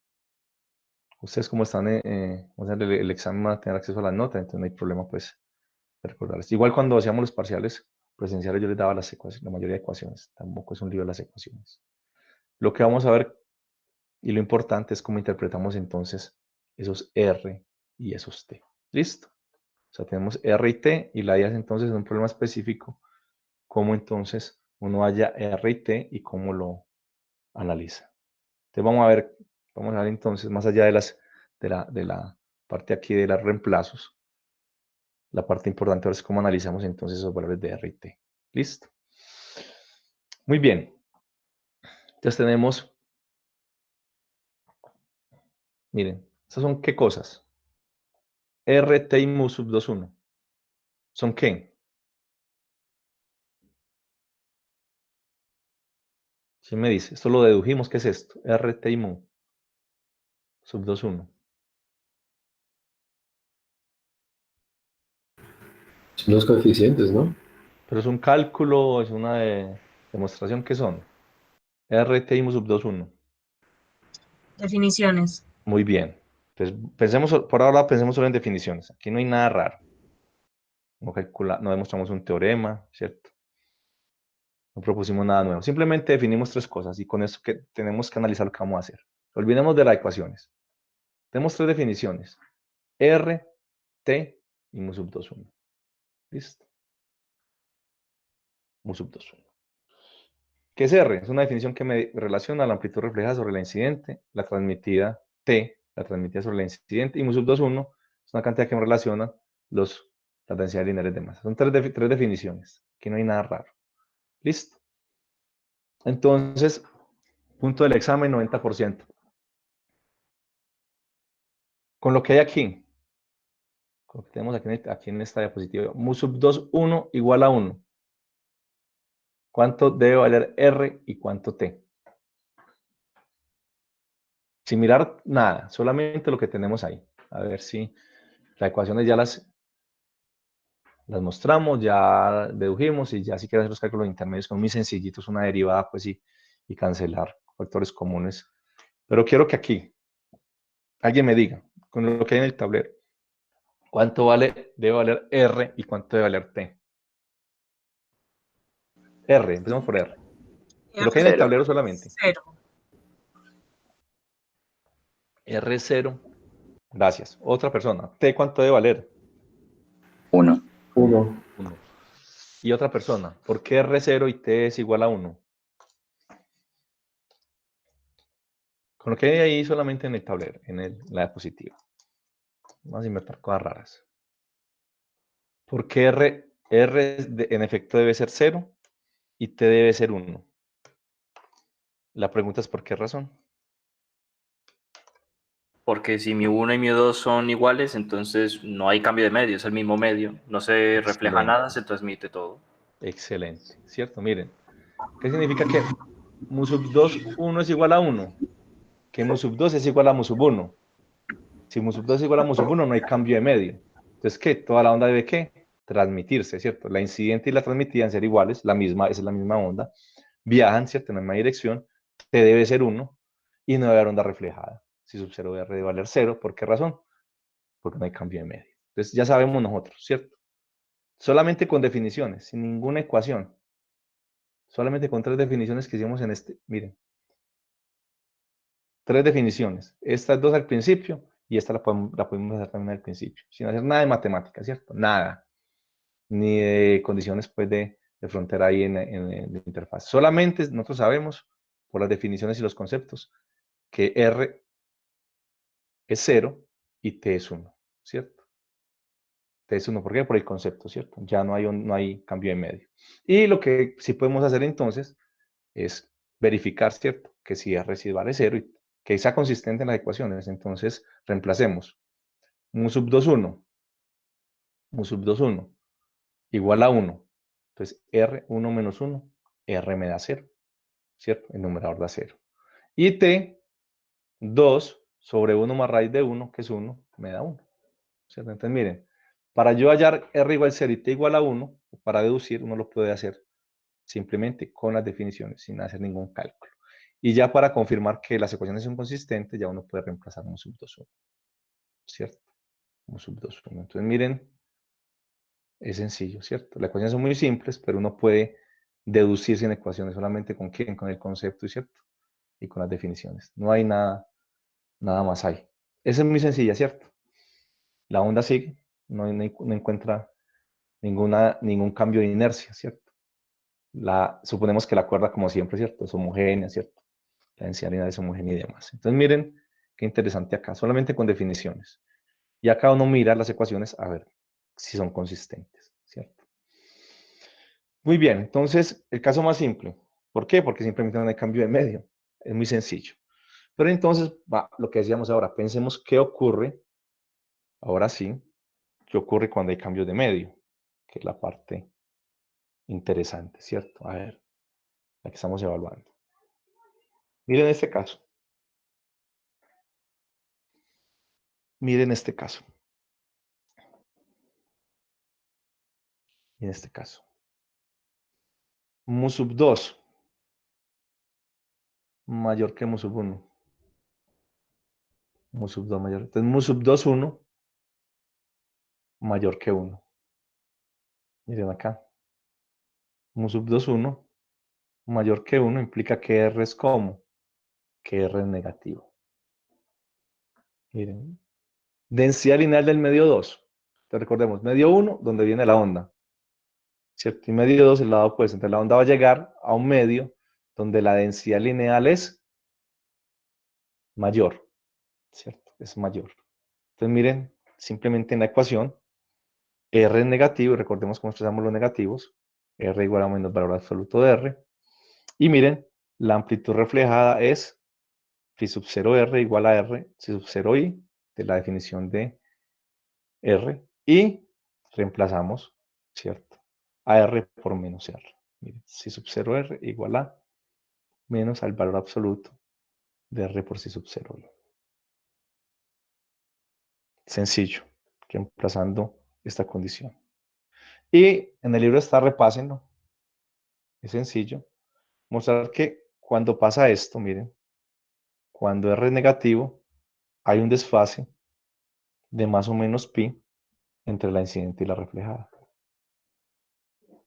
Ustedes como están el examen van a tener acceso a las notas, entonces no hay problema pues de recordarles. Igual cuando hacíamos los parciales presenciales yo les daba las ecuaciones, la mayoría de ecuaciones. Tampoco es un lío las ecuaciones. Lo que vamos a ver y lo importante es cómo interpretamos entonces esos R y esos T. ¿Listo? O sea, tenemos R y T y la idea es entonces en un problema específico cómo entonces uno halla R y T y cómo lo analiza. Entonces vamos a ver entonces más allá de la parte aquí de los reemplazos, la parte importante ahora es cómo analizamos entonces esos valores de R y T. ¿Listo? Muy bien. Entonces tenemos, miren, ¿estas son qué cosas? R, T y mu sub 2, 1. ¿Son qué? ¿Quién me dice? Esto lo dedujimos. ¿Qué es esto? R, T y mu sub 2, 1. Son los coeficientes, ¿no? Pero es un cálculo, es una demostración. ¿Qué son? R, T y mu sub 2, 1. Definiciones. Muy bien. Entonces, por ahora pensemos solo en definiciones. Aquí no hay nada raro. No demostramos un teorema, ¿cierto? No propusimos nada nuevo. Simplemente definimos tres cosas y con eso que tenemos que analizar lo que vamos a hacer. Olvidemos de las ecuaciones. Tenemos tres definiciones. R, T y mu sub 2, 1. ¿Listo? Mu sub 2, 1. ¿Qué es R? Es una definición que me relaciona la amplitud reflejada sobre la incidente, la transmitida T, la transmitida sobre la incidente, y mu sub 2, 1 es una cantidad que me relaciona las densidades lineales de masa. Son tres definiciones. Aquí no hay nada raro. ¿Listo? Entonces, punto del examen, 90%. Con lo que hay aquí, con lo que tenemos aquí en esta diapositiva, mu sub 2, 1 igual a 1. ¿Cuánto debe valer R y cuánto T? Sin mirar nada, solamente lo que tenemos ahí. A ver si las ecuaciones ya las mostramos, ya dedujimos y ya si quieres hacer los cálculos intermedios son muy sencillitos, una derivada pues y cancelar factores comunes. Pero quiero que aquí alguien me diga, con lo que hay en el tablero, cuánto debe valer R y cuánto debe valer T. R, empecemos por R. De lo que hay en el tablero solamente. 0. R es 0. Gracias. Otra persona. T, ¿cuánto debe valer? 1. 1. 1. Y otra persona. ¿Por qué R es 0 y T es igual a 1? Con lo que hay ahí solamente en el tablero, en la diapositiva. Vamos a inventar cosas raras. ¿Por qué R en efecto debe ser 0 y T debe ser 1? La pregunta es ¿por qué razón? Porque si mi 1 y mi 2 son iguales, entonces no hay cambio de medio, es el mismo medio. No se refleja Excelente. nada, se transmite todo. Excelente, ¿cierto? Miren, ¿qué significa que mu sub 2, 1 es igual a 1? Que mu sub 2 es igual a mu sub 1. Si mu sub 2 es igual a mu sub 1, no hay cambio de medio. Entonces, ¿qué? Toda la onda debe, ¿qué? Transmitirse, ¿cierto? La incidente y la transmitida deben ser iguales, esa es la misma onda. Viajan, ¿cierto? En la misma dirección. T debe ser 1 y no debe haber onda reflejada. Si sub 0 debe valer 0, ¿por qué razón? Porque no hay cambio de medio. Entonces, ya sabemos nosotros, ¿cierto? Solamente con definiciones, sin ninguna ecuación. Solamente con 3 definiciones que hicimos en este, miren. 3 definiciones. Estas 2 al principio y esta la podemos hacer también al principio. Sin hacer nada de matemática, ¿cierto? Nada. Ni de condiciones pues de frontera ahí en la interfaz. Solamente nosotros sabemos por las definiciones y los conceptos que R es 0 y T es 1, ¿cierto? T es 1, ¿por qué? Por el concepto, ¿cierto? Ya no hay cambio de medio. Y lo que sí podemos hacer entonces es verificar, ¿cierto? Que si R sí vale 0 y que sea consistente en las ecuaciones. Entonces, reemplacemos mu sub 2, 1, mu sub 2, 1, igual a 1. Entonces, R, 1 menos 1, R me da 0, ¿cierto? El numerador da 0. Y T, 2 sobre 1 más raíz de 1, que es 1, me da 1, ¿cierto? Entonces, miren, para yo hallar R igual a 0 y T igual a 1, para deducir, uno lo puede hacer simplemente con las definiciones, sin hacer ningún cálculo. Y ya para confirmar que las ecuaciones son consistentes, ya uno puede reemplazar mu sub 2, 1, ¿cierto? Mu sub 2, 1. Entonces, miren, es sencillo, ¿cierto? Las ecuaciones son muy simples, pero uno puede deducir sin ecuaciones, solamente con quién, con el concepto, ¿cierto? Y con las definiciones. No hay nada más ahí. Esa es muy sencilla, ¿cierto? La onda sigue, no encuentra ningún cambio de inercia, ¿cierto? Suponemos que la cuerda, como siempre, ¿cierto? Es homogénea, ¿cierto? La densidad lineal es homogénea y demás. Entonces, miren qué interesante acá, solamente con definiciones. Y acá uno mira las ecuaciones a ver si son consistentes, ¿cierto? Muy bien, entonces, el caso más simple. ¿Por qué? Porque simplemente no hay cambio de medio. Es muy sencillo. Pero entonces, lo que decíamos ahora, pensemos qué ocurre, ahora sí, qué ocurre cuando hay cambio de medio, que es la parte interesante, ¿cierto? A ver, la que estamos evaluando. Miren este caso. Miren este caso. En este caso. Mu sub 2 mayor que mu sub 1. Mu sub 2 mayor. Entonces, mu sub 2, 1 mayor que 1. Miren acá. Mu sub 2, 1 mayor que 1 implica que R es como, que R es negativo. Miren. Densidad lineal del medio 2. Entonces, recordemos, medio 1, donde viene la onda. ¿Cierto? Y medio 2, el lado opuesto. Entonces, la onda va a llegar a un medio donde la densidad lineal es mayor, ¿cierto? Es mayor. Entonces miren, simplemente en la ecuación, R es negativo, y recordemos cómo expresamos los negativos, R igual a menos valor absoluto de R, y miren, la amplitud reflejada es phi sub 0 R igual a R, phi sub 0 I, de la definición de R, y reemplazamos, ¿cierto? A R por menos R. Miren, phi sub 0 R igual a menos al valor absoluto de R por phi sub 0 I. Sencillo, reemplazando esta condición. Y en el libro está, repásenlo, es sencillo, mostrar que cuando pasa esto, miren, cuando R es negativo, hay un desfase de más o menos pi entre la incidente y la reflejada.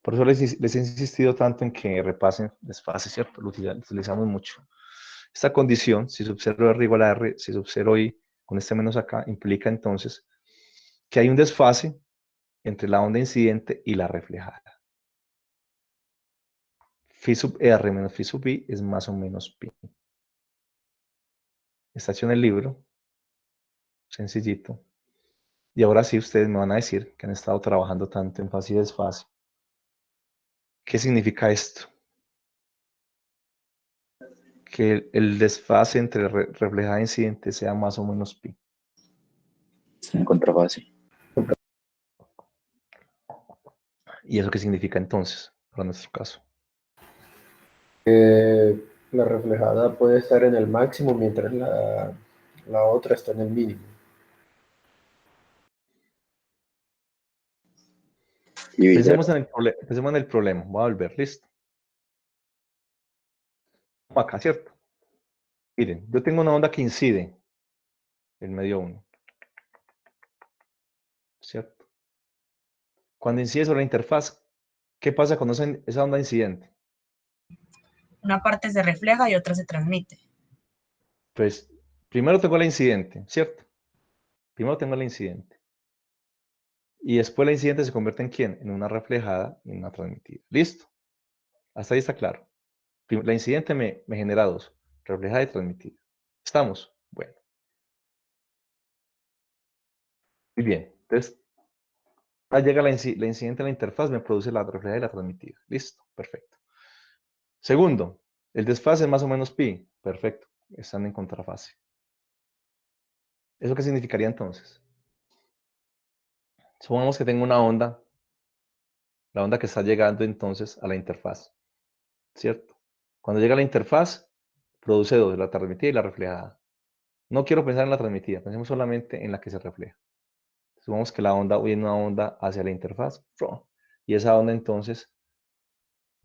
Por eso les he insistido tanto en que repasen desfase, ¿cierto? Lo utilizamos mucho. Esta condición, si sub 0 R igual a R, si sub 0 I, con este menos acá, implica entonces que hay un desfase entre la onda incidente y la reflejada. Phi sub R menos phi sub I es más o menos pi. Está hecho en el libro, sencillito. Y ahora sí ustedes me van a decir que han estado trabajando tanto en fase y desfase. ¿Qué significa esto? Que el desfase entre reflejada e incidente sea más o menos pi. Está en contrafase. ¿Y eso qué significa entonces para nuestro caso? La reflejada puede estar en el máximo mientras la otra está en el mínimo. Y Pensemos viceversa. pensemos en el problema. Voy a volver, listo. Vamos acá, ¿cierto? Miren, yo tengo una onda que incide en medio 1, ¿cierto? Cuando incide sobre la interfaz, ¿qué pasa con esa onda incidente? Una parte se refleja y otra se transmite. Pues primero tengo la incidente, ¿cierto? Primero tengo la incidente. Y después la incidente se convierte en ¿quién? En una reflejada y en una transmitida. ¿Listo? Hasta ahí está claro. La incidente me genera dos, reflejada y transmitida. ¿Estamos? Bueno. Muy bien. Entonces, llega la incidente a la interfaz, me produce la reflejada y la transmitida. Listo, perfecto. Segundo, el desfase es más o menos pi. Perfecto, están en contrafase. ¿Eso qué significaría entonces? Supongamos que tengo una onda, la onda que está llegando entonces a la interfaz, ¿cierto? Cuando llega a la interfaz, produce dos, la transmitida y la reflejada. No quiero pensar en la transmitida, pensemos solamente en la que se refleja. Supongamos que la onda viene una onda hacia la interfaz, y esa onda entonces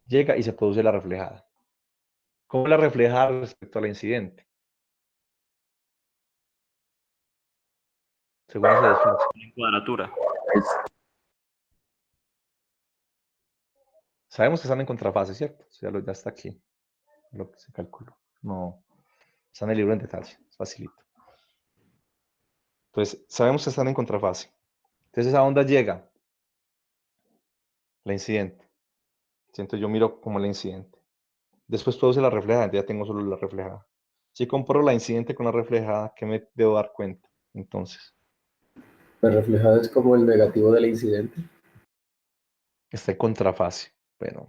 llega y se produce la reflejada. ¿Cómo es la reflejada respecto a la incidente? Según ese desfase. En cuadratura. Sabemos que están en contrafase, ¿cierto? O sea, ya está aquí, lo que se calculó. No, está en el libro en detalle, es facilito. Entonces, sabemos que están en contrafase. Entonces, esa onda llega, la incidente. Entonces, yo miro como la incidente. Después produce la reflejada, ya tengo solo la reflejada. Si comparo la incidente con la reflejada, ¿qué me debo dar cuenta? Entonces, La reflejada es como el negativo del incidente. está en contrafase. Bueno,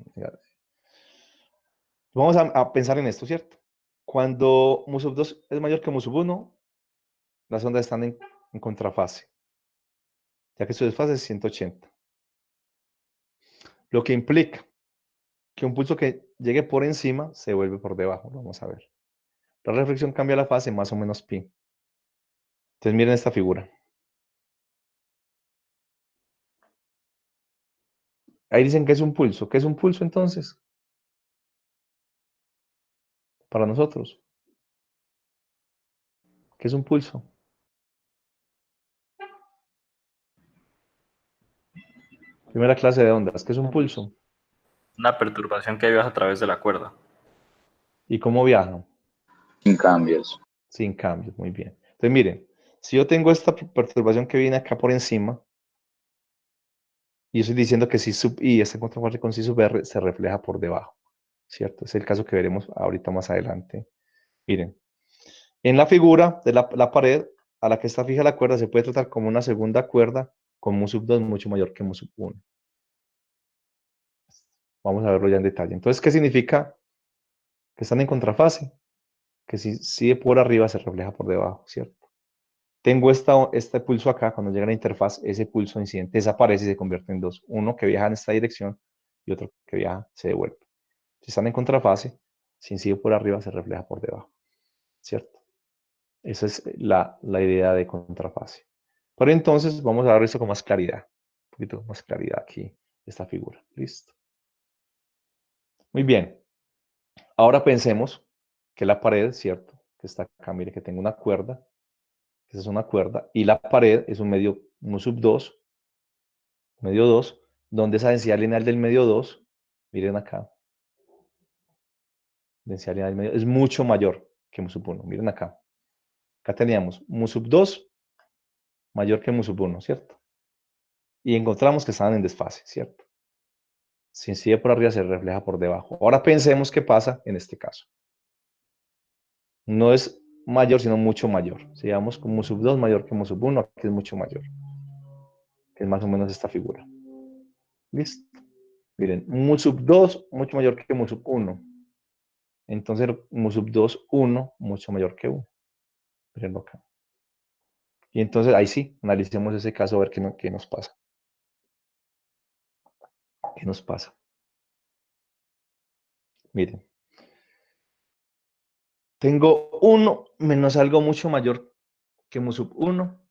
vamos a pensar en esto, ¿cierto? Cuando mu sub 2 es mayor que mu sub 1, las ondas están en contrafase, ya que su desfase es 180. Lo que implica que un pulso que llegue por encima se vuelve por debajo. Lo vamos a ver. La reflexión cambia la fase más o menos pi. Entonces miren esta figura. Ahí dicen que es un pulso. ¿Qué es un pulso entonces? Para nosotros. ¿Qué es un pulso? Primera clase de ondas. ¿Qué es un pulso? Una perturbación que viaja a través de la cuerda. ¿Y cómo viajan? Sin cambios. Sin cambios. Muy bien. Entonces miren, si yo tengo esta perturbación que viene acá por encima, y yo estoy diciendo que si sub i está en contraparte con si sub r, se refleja por debajo. ¿cierto? Es el caso que veremos ahorita más adelante. Miren, en la figura de la pared a la que está fija la cuerda se puede tratar como una segunda cuerda con mu sub 2 mucho mayor que mu sub 1. Vamos a verlo ya en detalle. Entonces, ¿qué significa que están en contrafase? Que si de por arriba se refleja por debajo, ¿cierto? Tengo este pulso acá, cuando llega a la interfaz, ese pulso incidente desaparece y se convierte en dos. Uno que viaja en esta dirección y otro que viaja, se devuelve. Si están en contrafase, si incide por arriba, se refleja por debajo, ¿cierto? Esa es la idea de contrafase. Pero entonces vamos a ver esto con más claridad. Un poquito más claridad aquí, esta figura. Listo. Muy bien. Ahora pensemos que la pared, ¿cierto? Que está acá, mire que tengo una cuerda. Esa es una cuerda. Y la pared es un medio, un sub 2, medio 2, donde esa densidad lineal del medio 2, miren acá, densidad lineal del medio, es mucho mayor que mu sub 1. Miren acá. Acá teníamos mu sub 2 mayor que mu sub 1, ¿cierto? Y encontramos que estaban en desfase, ¿cierto? Si incide por arriba, se refleja por debajo. Ahora pensemos qué pasa en este caso. No es mayor, sino mucho mayor. Si digamos con mu sub 2 mayor que mu sub 1, aquí es mucho mayor. Que es más o menos esta figura. ¿Listo? Miren, mu sub 2 mucho mayor que mu sub 1. Entonces, mu sub 2, 1, mucho mayor que 1. Mirenlo acá. Y entonces, ahí sí, analicemos ese caso a ver qué nos pasa. ¿Qué nos pasa? Miren. Tengo 1 menos algo mucho mayor que mu sub 1,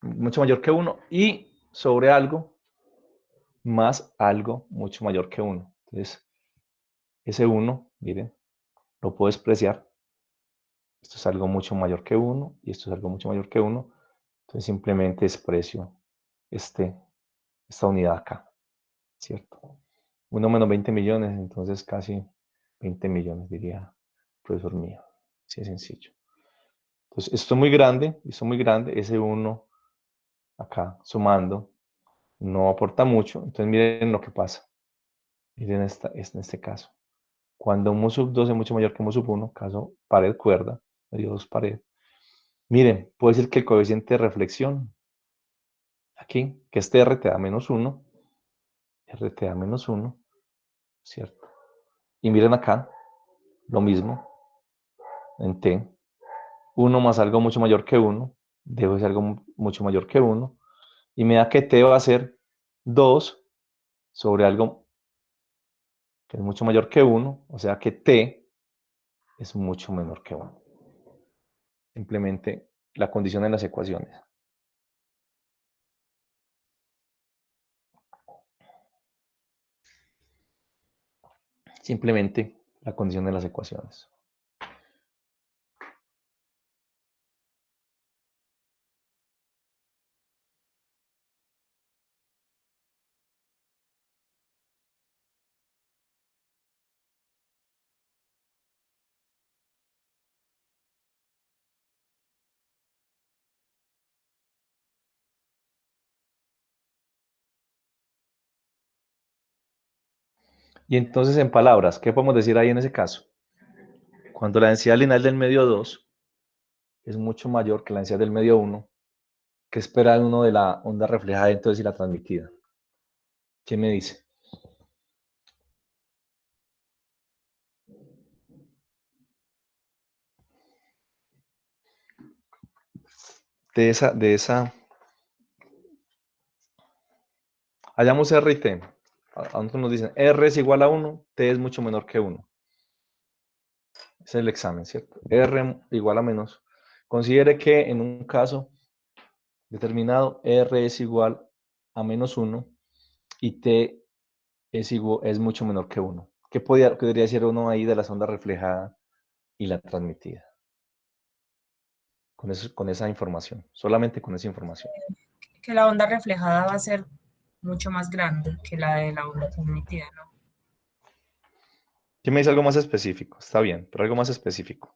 mucho mayor que 1, y sobre algo más algo mucho mayor que 1. Entonces, ese 1, miren, lo puedo despreciar. Esto es algo mucho mayor que 1 y esto es algo mucho mayor que 1. Entonces simplemente desprecio esta unidad acá, ¿cierto? 1 menos 20 millones, entonces casi 20 millones, diría el profesor mío. Así de sencillo. Entonces, esto es muy grande, ese 1 acá sumando no aporta mucho. Entonces miren lo que pasa. Miren en este caso. Cuando mu sub 2 es mucho mayor que mu sub 1, caso pared cuerda, medio 2 pared. Miren, puede decir que el coeficiente de reflexión, aquí, que este R te da menos 1, R te da menos 1, ¿cierto? Y miren acá, lo mismo, en T, 1 más algo mucho mayor que 1, debe ser algo mucho mayor que 1, y me da que T va a ser 2 sobre algo que es mucho mayor que 1, o sea que T es mucho menor que 1. Simplemente la condición en las ecuaciones. Simplemente la condición de las ecuaciones. Y entonces, en palabras, ¿qué podemos decir ahí en ese caso? Cuando la densidad lineal del medio 2 es mucho mayor que la densidad del medio 1, ¿qué espera uno de la onda reflejada entonces y la transmitida? ¿Qué me dice? De esa, hallamos R y T. A nosotros nos dicen R es igual a 1, T es mucho menor que 1. Ese es el examen, ¿cierto? R igual a menos. Considere que en un caso determinado R es igual a menos 1 y T es mucho menor que 1. ¿Qué podría decir uno ahí de la onda reflejada y la transmitida? Con esa información, solamente con esa información. Que la onda reflejada va a ser mucho más grande que la de la onda transmitida, ¿no? ¿Quién me dice algo más específico? Está bien, pero algo más específico.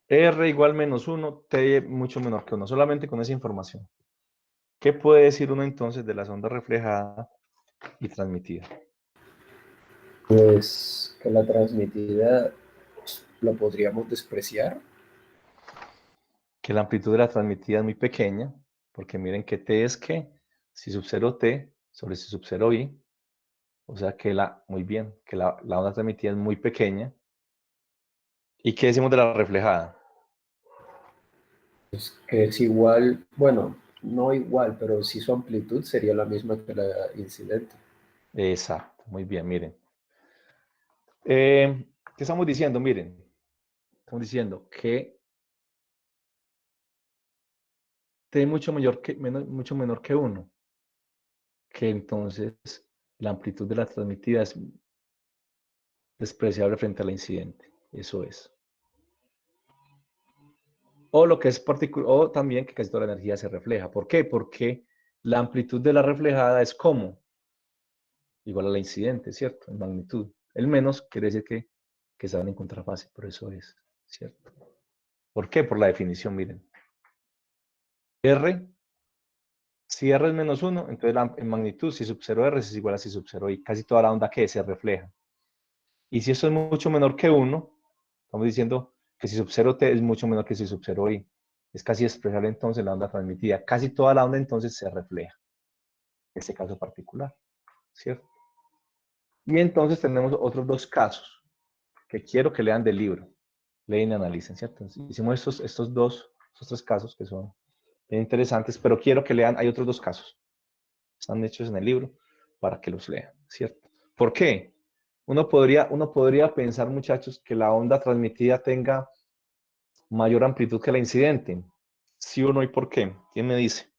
R igual menos 1, T mucho menor que 1, solamente con esa información. ¿Qué puede decir uno entonces de las ondas reflejadas y transmitidas? Pues que la transmitida la podríamos despreciar. Que la amplitud de la transmitida es muy pequeña, porque miren que T es que si sub 0 T sobre si sub 0 I, o sea que muy bien, que la onda transmitida es muy pequeña. ¿Y qué decimos de la reflejada? Pues que es igual, bueno, no igual, pero sí su amplitud sería la misma que la incidente. Exacto, muy bien, miren. ¿Qué estamos diciendo? Miren, estamos diciendo que T es mucho menor que 1, que entonces la amplitud de la transmitida es despreciable frente a la incidente. Eso es. O lo que es particular, o también que casi toda la energía se refleja. ¿Por qué? Porque la amplitud de la reflejada es como igual a la incidente, ¿cierto? En magnitud. El menos quiere decir que están en contrafase, por eso es, ¿cierto? ¿Por qué? Por la definición, miren. R, si R es menos 1, entonces en magnitud, si sub 0 R es igual a si sub 0 I. Casi toda la onda que se refleja. Y si eso es mucho menor que 1, estamos diciendo que si sub 0 T es mucho menor que si sub 0 I. Es casi despreciable entonces la onda transmitida. Casi toda la onda entonces se refleja. En este caso particular, ¿cierto? Y entonces tenemos otros dos casos que quiero que lean del libro. Leen y analicen, ¿cierto? Entonces, hicimos estos tres casos que son bien interesantes, pero quiero que lean, hay otros dos casos. Están hechos en el libro para que los lean, ¿cierto? ¿Por qué? Uno podría pensar, muchachos, que la onda transmitida tenga mayor amplitud que la incidente. ¿Sí o no y por qué? ¿Quién me dice?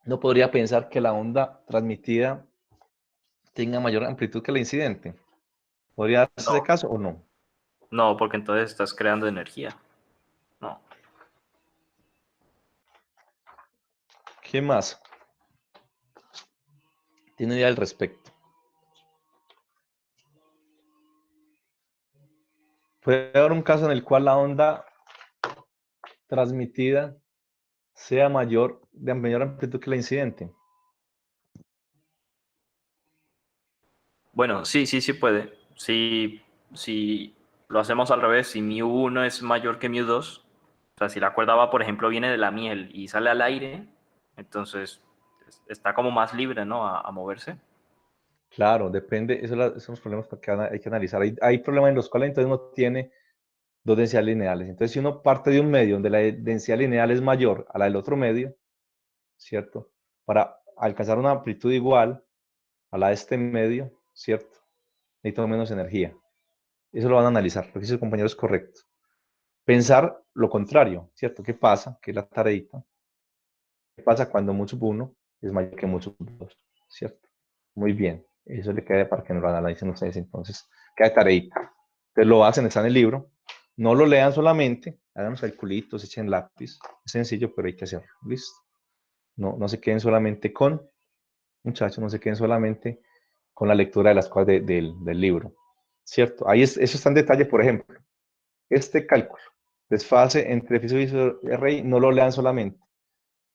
Uno podría pensar que la onda transmitida tenga mayor amplitud que la incidente. ¿Podría darse ese No, caso o no? no, porque entonces estás creando energía. No. ¿Qué más tiene idea al respecto? Puede haber un caso en el cual la onda transmitida sea de mayor amplitud que la incidente. Bueno, sí puede. Si lo hacemos al revés, si μ1 es mayor que μ2, o sea, si la cuerda va, por ejemplo, viene de la miel y sale al aire, entonces está como más libre, ¿no? A moverse. Claro, depende, esos son los problemas que hay que analizar. Hay problemas en los cuales entonces uno tiene dos densidades lineales. Entonces, si uno parte de un medio donde la densidad lineal es mayor a la del otro medio, ¿cierto? Para alcanzar una amplitud igual a la de este medio, ¿cierto? Necesito menos energía. Eso lo van a analizar, lo que dice el compañero es correcto. Pensar lo contrario, ¿cierto? ¿Qué pasa? Que es la tareita. ¿Qué pasa cuando mu sub 1 es mayor que mu sub 2? ¿Cierto? Muy bien. Eso le queda para que nos lo analicen ustedes entonces. Queda de tareita. Entonces lo hacen, está en el libro. No lo lean solamente, hagan los calculitos, echen lápiz. Es sencillo, pero hay que hacerlo. ¿Listo? No se queden solamente muchachos, no se queden solamente con la lectura de las cosas del libro. ¿Cierto? Eso está en detalle, por ejemplo. Este cálculo, desfase entre FISO y RI, no lo lean solamente.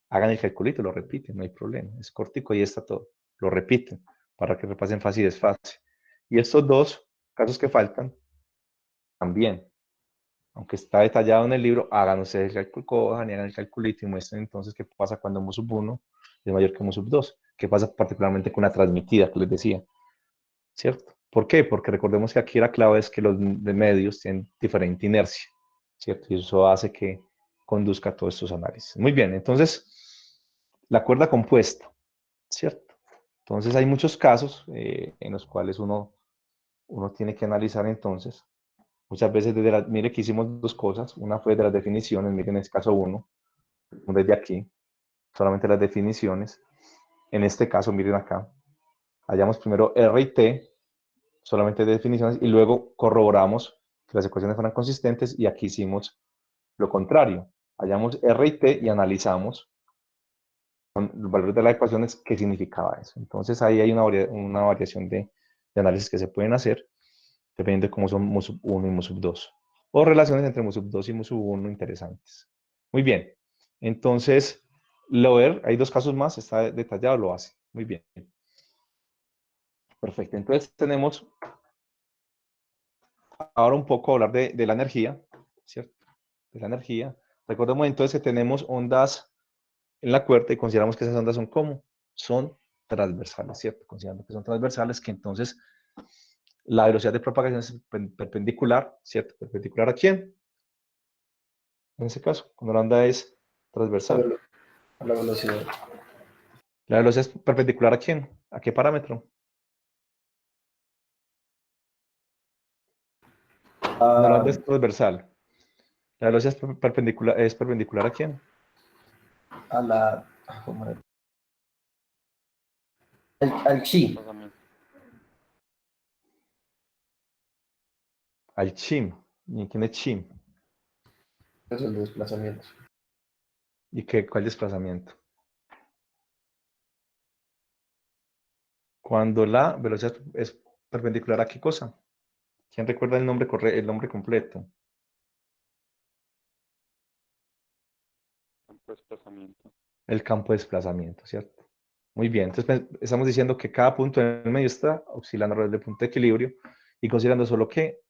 Hagan el calculito, lo repiten, no hay problema. Es cortico y está todo. Lo repiten para que repasen fase y desfase. Y estos dos casos que faltan, también, aunque está detallado en el libro, hagan ustedes el cálculo, cojan y hagan el calculito y muestren entonces qué pasa cuando mu sub 1 es mayor que mu sub 2. Qué pasa particularmente con la transmitida que les decía. ¿Cierto? ¿Por qué? Porque recordemos que aquí la clave es que los medios tienen diferente inercia, ¿cierto? Y eso hace que conduzca a todos estos análisis. Muy bien, entonces, la cuerda compuesta, ¿cierto? Entonces hay muchos casos en los cuales uno tiene que analizar entonces. Muchas veces mire que hicimos dos cosas. Una fue de las definiciones, miren en este caso desde aquí, solamente las definiciones. En este caso, miren acá, hallamos primero R y T, solamente de definiciones, y luego corroboramos que las ecuaciones fueran consistentes y aquí hicimos lo contrario. Hallamos R y T y analizamos con los valores de las ecuaciones qué significaba eso. Entonces ahí hay una variación de análisis que se pueden hacer dependiendo de cómo son mu sub 1 y mu sub 2. o relaciones entre mu sub 2 y mu sub 1 interesantes. Muy bien. Entonces, Lower, hay dos casos más, está detallado, lo hace. Muy bien. Perfecto. Entonces, tenemos ahora un poco hablar de la energía, ¿cierto? De la energía. Recordemos entonces que tenemos ondas en la cuerda y consideramos que esas ondas son ¿cómo? Son transversales, ¿cierto? Considerando que son transversales, que entonces la velocidad de propagación es perpendicular, ¿cierto? ¿Perpendicular a quién? En ese caso, cuando la onda es transversal. A la velocidad. ¿La velocidad es perpendicular a quién? ¿A qué parámetro? Cuando la onda es transversal. ¿La velocidad es perpendicular a quién? A la... al chi. Al chim. ¿Y quién es chim? Es el desplazamiento. ¿Y cuál desplazamiento? Cuando la velocidad es perpendicular a qué cosa. ¿Quién recuerda el nombre completo? Desplazamiento. El campo de desplazamiento, ¿cierto? Muy bien, entonces estamos diciendo que cada punto en el medio está oscilando alrededor del punto de equilibrio y considerando solo que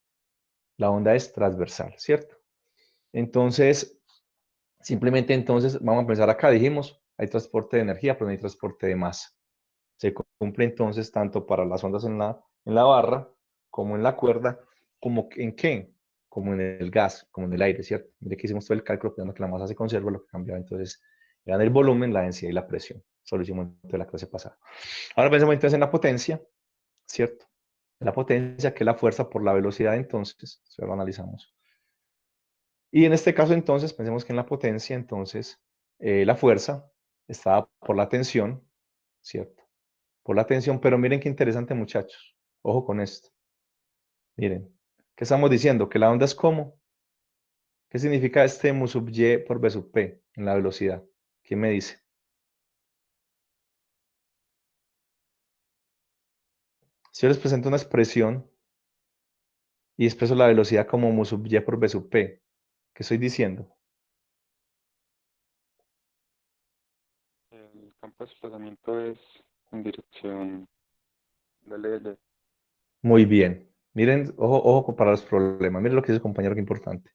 la onda es transversal, ¿cierto? Entonces, simplemente entonces vamos a pensar acá, dijimos, hay transporte de energía, pero no hay transporte de masa. Se cumple entonces tanto para las ondas en la barra, como en la cuerda, como en qué, como en el gas, como en el aire, ¿cierto? Mire que hicimos todo el cálculo pensando que la masa se conserva, lo que cambiaba entonces eran el volumen, la densidad y la presión. Eso lo hicimos en la clase pasada. Ahora pensemos entonces en la potencia, ¿cierto? La potencia, que es la fuerza por la velocidad, entonces, eso lo analizamos. Y en este caso, entonces, pensemos que en la potencia, entonces, la fuerza está por la tensión, ¿cierto? Por la tensión, pero miren qué interesante, muchachos. Ojo con esto. Miren, ¿qué estamos diciendo? Que la onda es como. ¿Qué significa este mu sub y por b sub p en la velocidad? ¿Quién me dice? Si yo les presento una expresión y expreso la velocidad como mu sub y por b sub p, ¿qué estoy diciendo? El campo de desplazamiento es en dirección del L. Muy bien. Miren, ojo para los problemas. Miren lo que dice el compañero, que importante.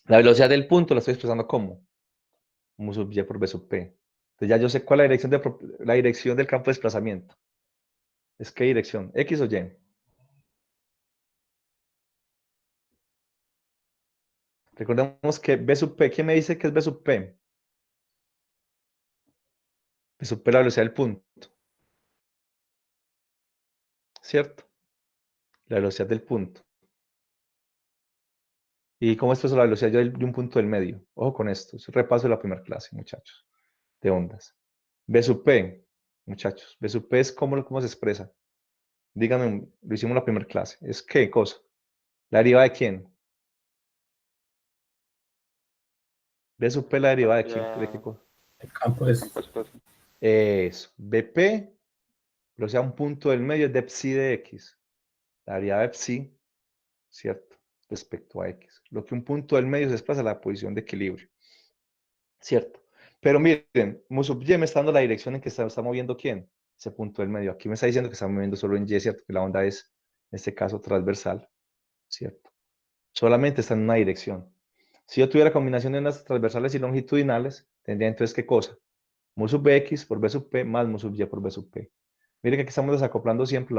La velocidad del punto la estoy expresando como mu sub y por b sub p. Entonces ya yo sé cuál es la dirección del campo de desplazamiento. ¿Es qué dirección? ¿X o Y? Recordemos que B sub P, ¿quién me dice que es B sub P? B sub P es la velocidad del punto, ¿cierto? La velocidad del punto. ¿Y cómo expreso la velocidad yo de un punto del medio? Ojo con esto, es un repaso de la primera clase, muchachos, de ondas. B sub P, muchachos, B sub P es cómo se expresa. Díganme, lo hicimos en la primera clase. ¿Es qué cosa? ¿La derivada de quién? B sub P, la derivada de quién, ¿de qué cosa? El campo es Campo de desplazamiento. Eso, BP, velocidad un punto del medio es de psi de X. La derivada de psi, ¿cierto? Respecto a X. Lo que un punto del medio se desplaza a la posición de equilibrio, ¿cierto? Pero miren, mu sub y me está dando la dirección en que está moviendo ¿quién? Ese punto del medio. Aquí me está diciendo que está moviendo solo en Y, ¿cierto? Que la onda es, en este caso, transversal, ¿cierto? Solamente está en una dirección. Si yo tuviera combinación de ondas transversales y longitudinales, tendría entonces ¿qué cosa? Mu sub X por B sub P más mu sub Y por B sub P. Miren que aquí estamos desacoplando siempre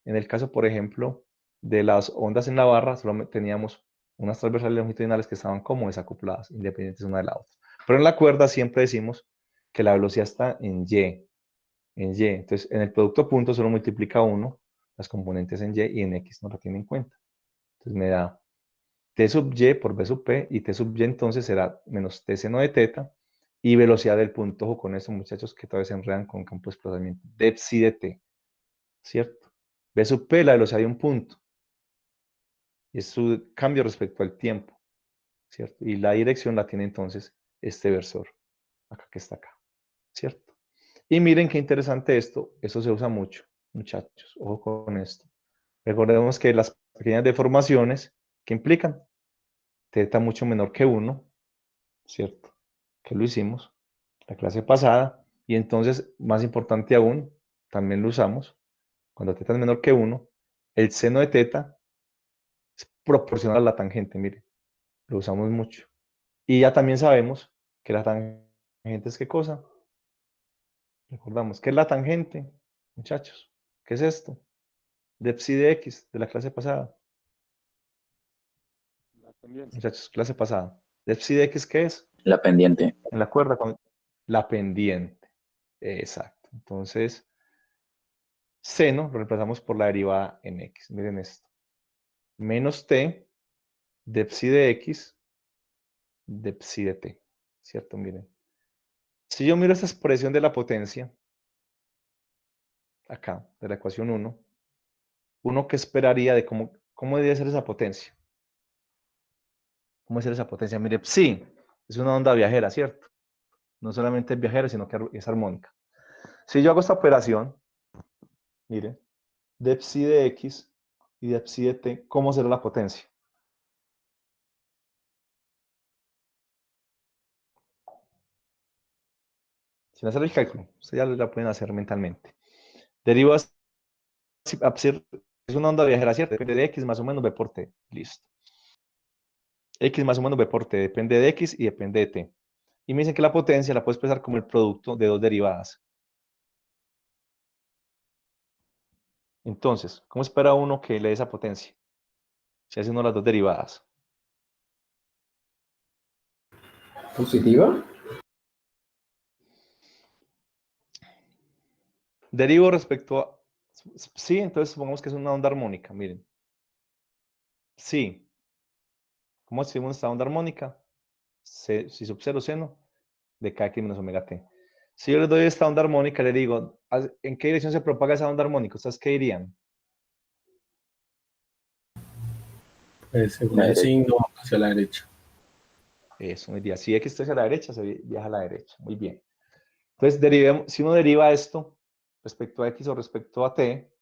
en el caso, por ejemplo, de las ondas en la barra, solo teníamos unas transversales longitudinales que estaban como desacopladas, independientes una de la otra. Pero en la cuerda siempre decimos que la velocidad está en Y. En Y. Entonces, en el producto punto solo multiplica 1 las componentes en Y y en X no la tiene en cuenta. Entonces me da T sub Y por B sub P y T sub Y entonces será menos T seno de teta y velocidad del punto. Ojo con eso, muchachos, que todavía se enredan con campo de desplazamiento. De psi de T, ¿cierto? B sub P, la velocidad de un punto. Y es su cambio respecto al tiempo, ¿cierto? Y la dirección la tiene entonces este versor, acá que está acá, ¿cierto? Y miren qué interesante esto se usa mucho, muchachos, ojo con esto. Recordemos que las pequeñas deformaciones ¿Qué implican? Teta mucho menor que 1, ¿cierto? Que lo hicimos la clase pasada. Y entonces, más importante aún, también lo usamos. Cuando teta es menor que 1, el seno de teta es proporcional a la tangente, mire. Lo usamos mucho. Y ya también sabemos que la tangente es ¿qué cosa? Recordamos, ¿qué es la tangente, muchachos? ¿Qué es esto? De psi de x, de la clase pasada. La pendiente. Muchachos, clase pasada. De psi de x, ¿qué es? La pendiente. En la cuerda con la pendiente. Exacto. Entonces, seno lo reemplazamos por la derivada en x. Miren esto. Menos t de psi de x de psi de t. ¿Cierto? Miren. Si yo miro esta expresión de la potencia, acá, de la ecuación 1, uno que esperaría de cómo debe ser esa potencia. ¿Cómo es esa potencia? Mire, psi es una onda viajera, ¿cierto? No solamente es viajera, sino que es armónica. Si yo hago esta operación, mire, de psi de x y de psi de t, ¿cómo será la potencia? Sin hacer el cálculo, ustedes ya la pueden hacer mentalmente. Deriva es una onda viajera, ¿cierto? Depende de x más o menos b por t. Listo. X más o menos b por t. Depende de x y depende de t. Y me dicen que la potencia la puedo expresar como el producto de dos derivadas. Entonces, ¿cómo espera uno que le dé esa potencia? Si hace uno las dos derivadas. ¿Positiva? Derivo respecto a... Sí, entonces supongamos que es una onda armónica, miren. Sí. ¿Cómo escribimos esta onda armónica? Si sub 0 seno de kx menos omega t. Si yo les doy esta onda armónica, le digo, ¿en qué dirección se propaga esa onda armónica? ¿Ustedes qué dirían? Según el signo, hacia la derecha. Eso, me diría, si x está hacia la derecha, se viaja a la derecha. Muy bien. Entonces, si uno deriva esto respecto a x o respecto a t,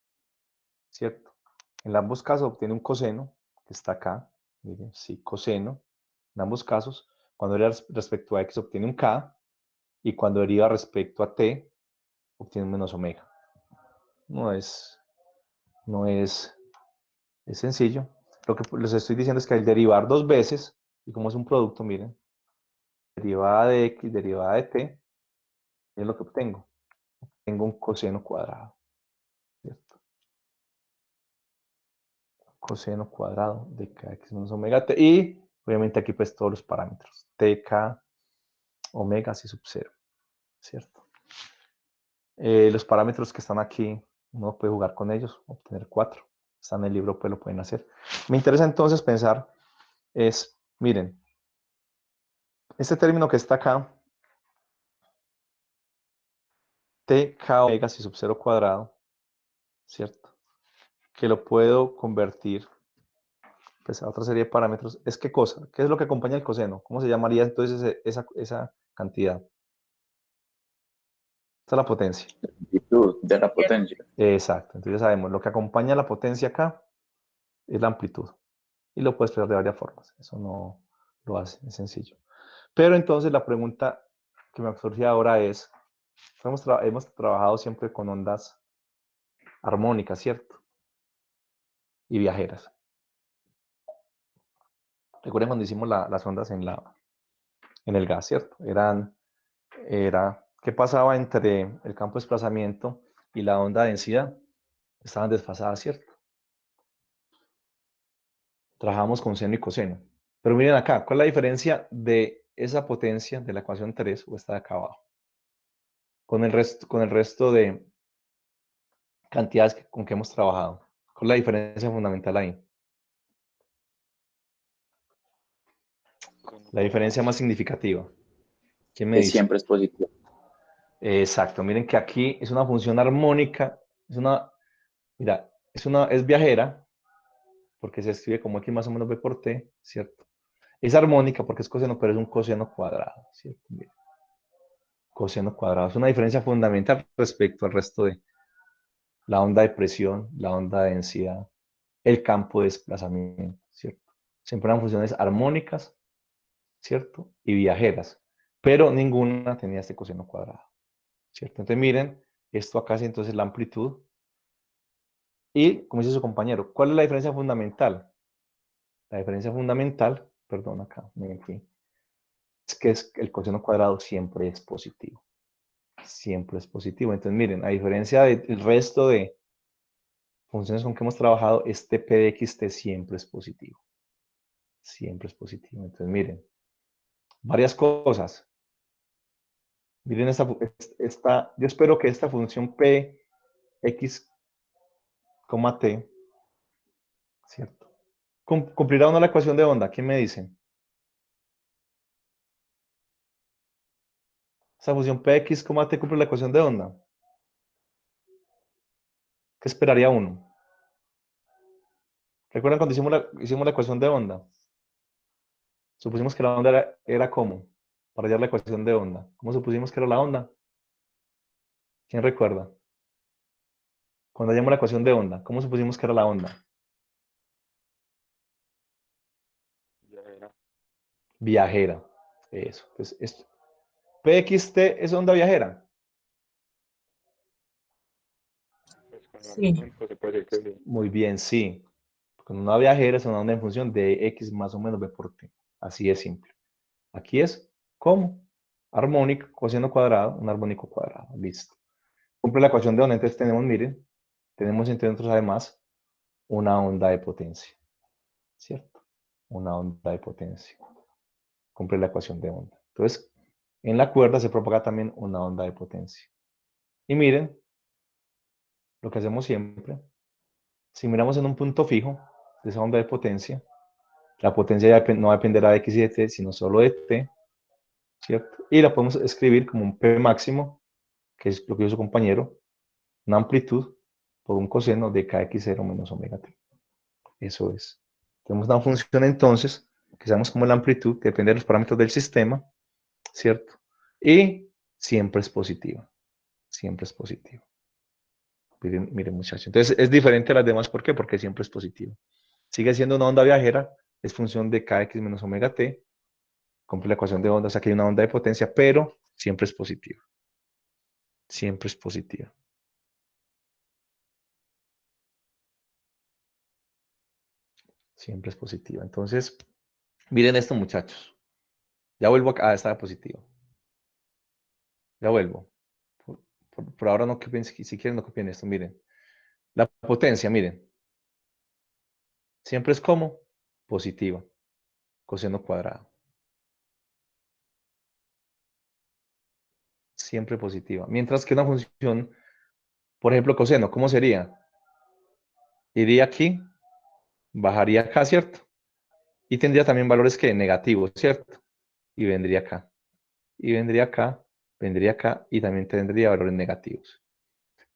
¿cierto? En ambos casos obtiene un coseno, que está acá. Miren, sí, coseno. En ambos casos, cuando deriva respecto a x obtiene un k, y cuando deriva respecto a t, obtiene un menos omega. No es sencillo. Lo que les estoy diciendo es que al derivar dos veces, y como es un producto, miren, derivada de x, derivada de t, es lo que obtengo. Tengo un coseno cuadrado, ¿cierto? Coseno cuadrado de kx menos omega t. Y obviamente aquí pues todos los parámetros. tk, omega, c sub 0, ¿cierto? Los parámetros que están aquí, uno puede jugar con ellos, obtener 4. Está en el libro, pues lo pueden hacer. Me interesa entonces pensar es, miren, este término que está acá, tk omega c sub 0 cuadrado, ¿cierto? Que lo puedo convertir pues, a otra serie de parámetros. ¿Es qué cosa? ¿Qué es lo que acompaña el coseno? ¿Cómo se llamaría entonces esa cantidad? Esta es la potencia. La amplitud de la potencia. Exacto. Entonces ya sabemos, lo que acompaña la potencia acá es la amplitud. Y lo puedes expresar de varias formas. Eso no lo hace, es sencillo. Pero entonces la pregunta que me surge ahora es, hemos trabajado siempre con ondas armónicas, ¿cierto? Y viajeras. Recuerden cuando hicimos las ondas en el gas, ¿cierto? ¿Qué pasaba entre el campo de desplazamiento y la onda de densidad? Estaban desfasadas, ¿cierto? Trabajamos con seno y coseno. Pero miren acá, ¿cuál es la diferencia de esa potencia de la ecuación 3 o esta de acá abajo? Con el resto de cantidades con que hemos trabajado. ¿Cuál es la diferencia fundamental ahí? La diferencia más significativa. ¿Quién me Que dice? siempre es positivo. Exacto, miren que aquí es una función armónica, es viajera, porque se escribe como x más o menos b por t, ¿cierto? Es armónica porque es coseno, pero es un coseno cuadrado, ¿cierto? Miren, coseno cuadrado. Es una diferencia fundamental respecto al resto de la onda de presión, la onda de densidad, el campo de desplazamiento, ¿cierto? Siempre eran funciones armónicas, ¿cierto? Y viajeras, pero ninguna tenía este coseno cuadrado, ¿cierto? Entonces miren, esto acá es entonces la amplitud. Y, como dice su compañero, ¿cuál es la diferencia fundamental? La diferencia fundamental, perdón, acá me fui, es que el coseno cuadrado siempre es positivo. Siempre es positivo. Entonces miren, a diferencia del resto de funciones con que hemos trabajado, este p de xt siempre es positivo. Siempre es positivo. Entonces miren, varias cosas. Miren yo espero que esta función p, x, t, ¿cierto? ¿Cumplirá o no la ecuación de onda? ¿Quién me dice? Esta función px, t cumple la ecuación de onda. ¿Qué esperaría uno? ¿Recuerdan cuando hicimos la ecuación de onda? Supusimos que la onda era ¿cómo? Para hallar la ecuación de onda. ¿Cómo supusimos que era la onda? ¿Quién recuerda? Cuando hallamos la ecuación de onda, ¿cómo supusimos que era la onda? Ya era. Viajera. Eso. Entonces, PXT es onda viajera. Pues con el Sí. argumento se puede decir que sí. Muy bien, sí. Con una viajera es una onda en función de X más o menos B por T. Así es simple. Aquí es ¿cómo? Armónico, coseno cuadrado, un armónico cuadrado. Listo. Cumple la ecuación de onda. Entonces tenemos, miren, tenemos entre nosotros además una onda de potencia. ¿Cierto? Una onda de potencia. Cumple la ecuación de onda. Entonces, en la cuerda se propaga también una onda de potencia. Y miren, lo que hacemos siempre, si miramos en un punto fijo de esa onda de potencia, la potencia ya no dependerá de x y de t, sino solo de t, ¿cierto? Y la podemos escribir como un p máximo, que es lo que dijo su compañero, una amplitud por un coseno de kx0 menos omega t. Eso es. Tenemos una función entonces, que sabemos como la amplitud, que depende de los parámetros del sistema, ¿cierto? Y siempre es positiva. Siempre es positiva. Miren, muchachos. Entonces es diferente a las demás. ¿Por qué? Porque siempre es positivo. Sigue siendo una onda viajera, es función de kx menos omega t, cumple la ecuación de onda, o sea que hay una onda de potencia, pero siempre es positiva. Siempre es positiva. Siempre es positiva. Entonces, miren esto, muchachos. Ya vuelvo acá. Ah, estaba positiva. Ya vuelvo. Por ahora no copien, si quieren no copien esto, miren. La potencia, miren. Siempre es como positiva. Coseno cuadrado. Siempre positiva. Mientras que una función, por ejemplo, coseno, ¿cómo sería? Iría aquí, bajaría acá, ¿cierto? Y tendría también valores que negativos, ¿cierto? Y vendría acá. Y vendría acá y también tendría valores negativos.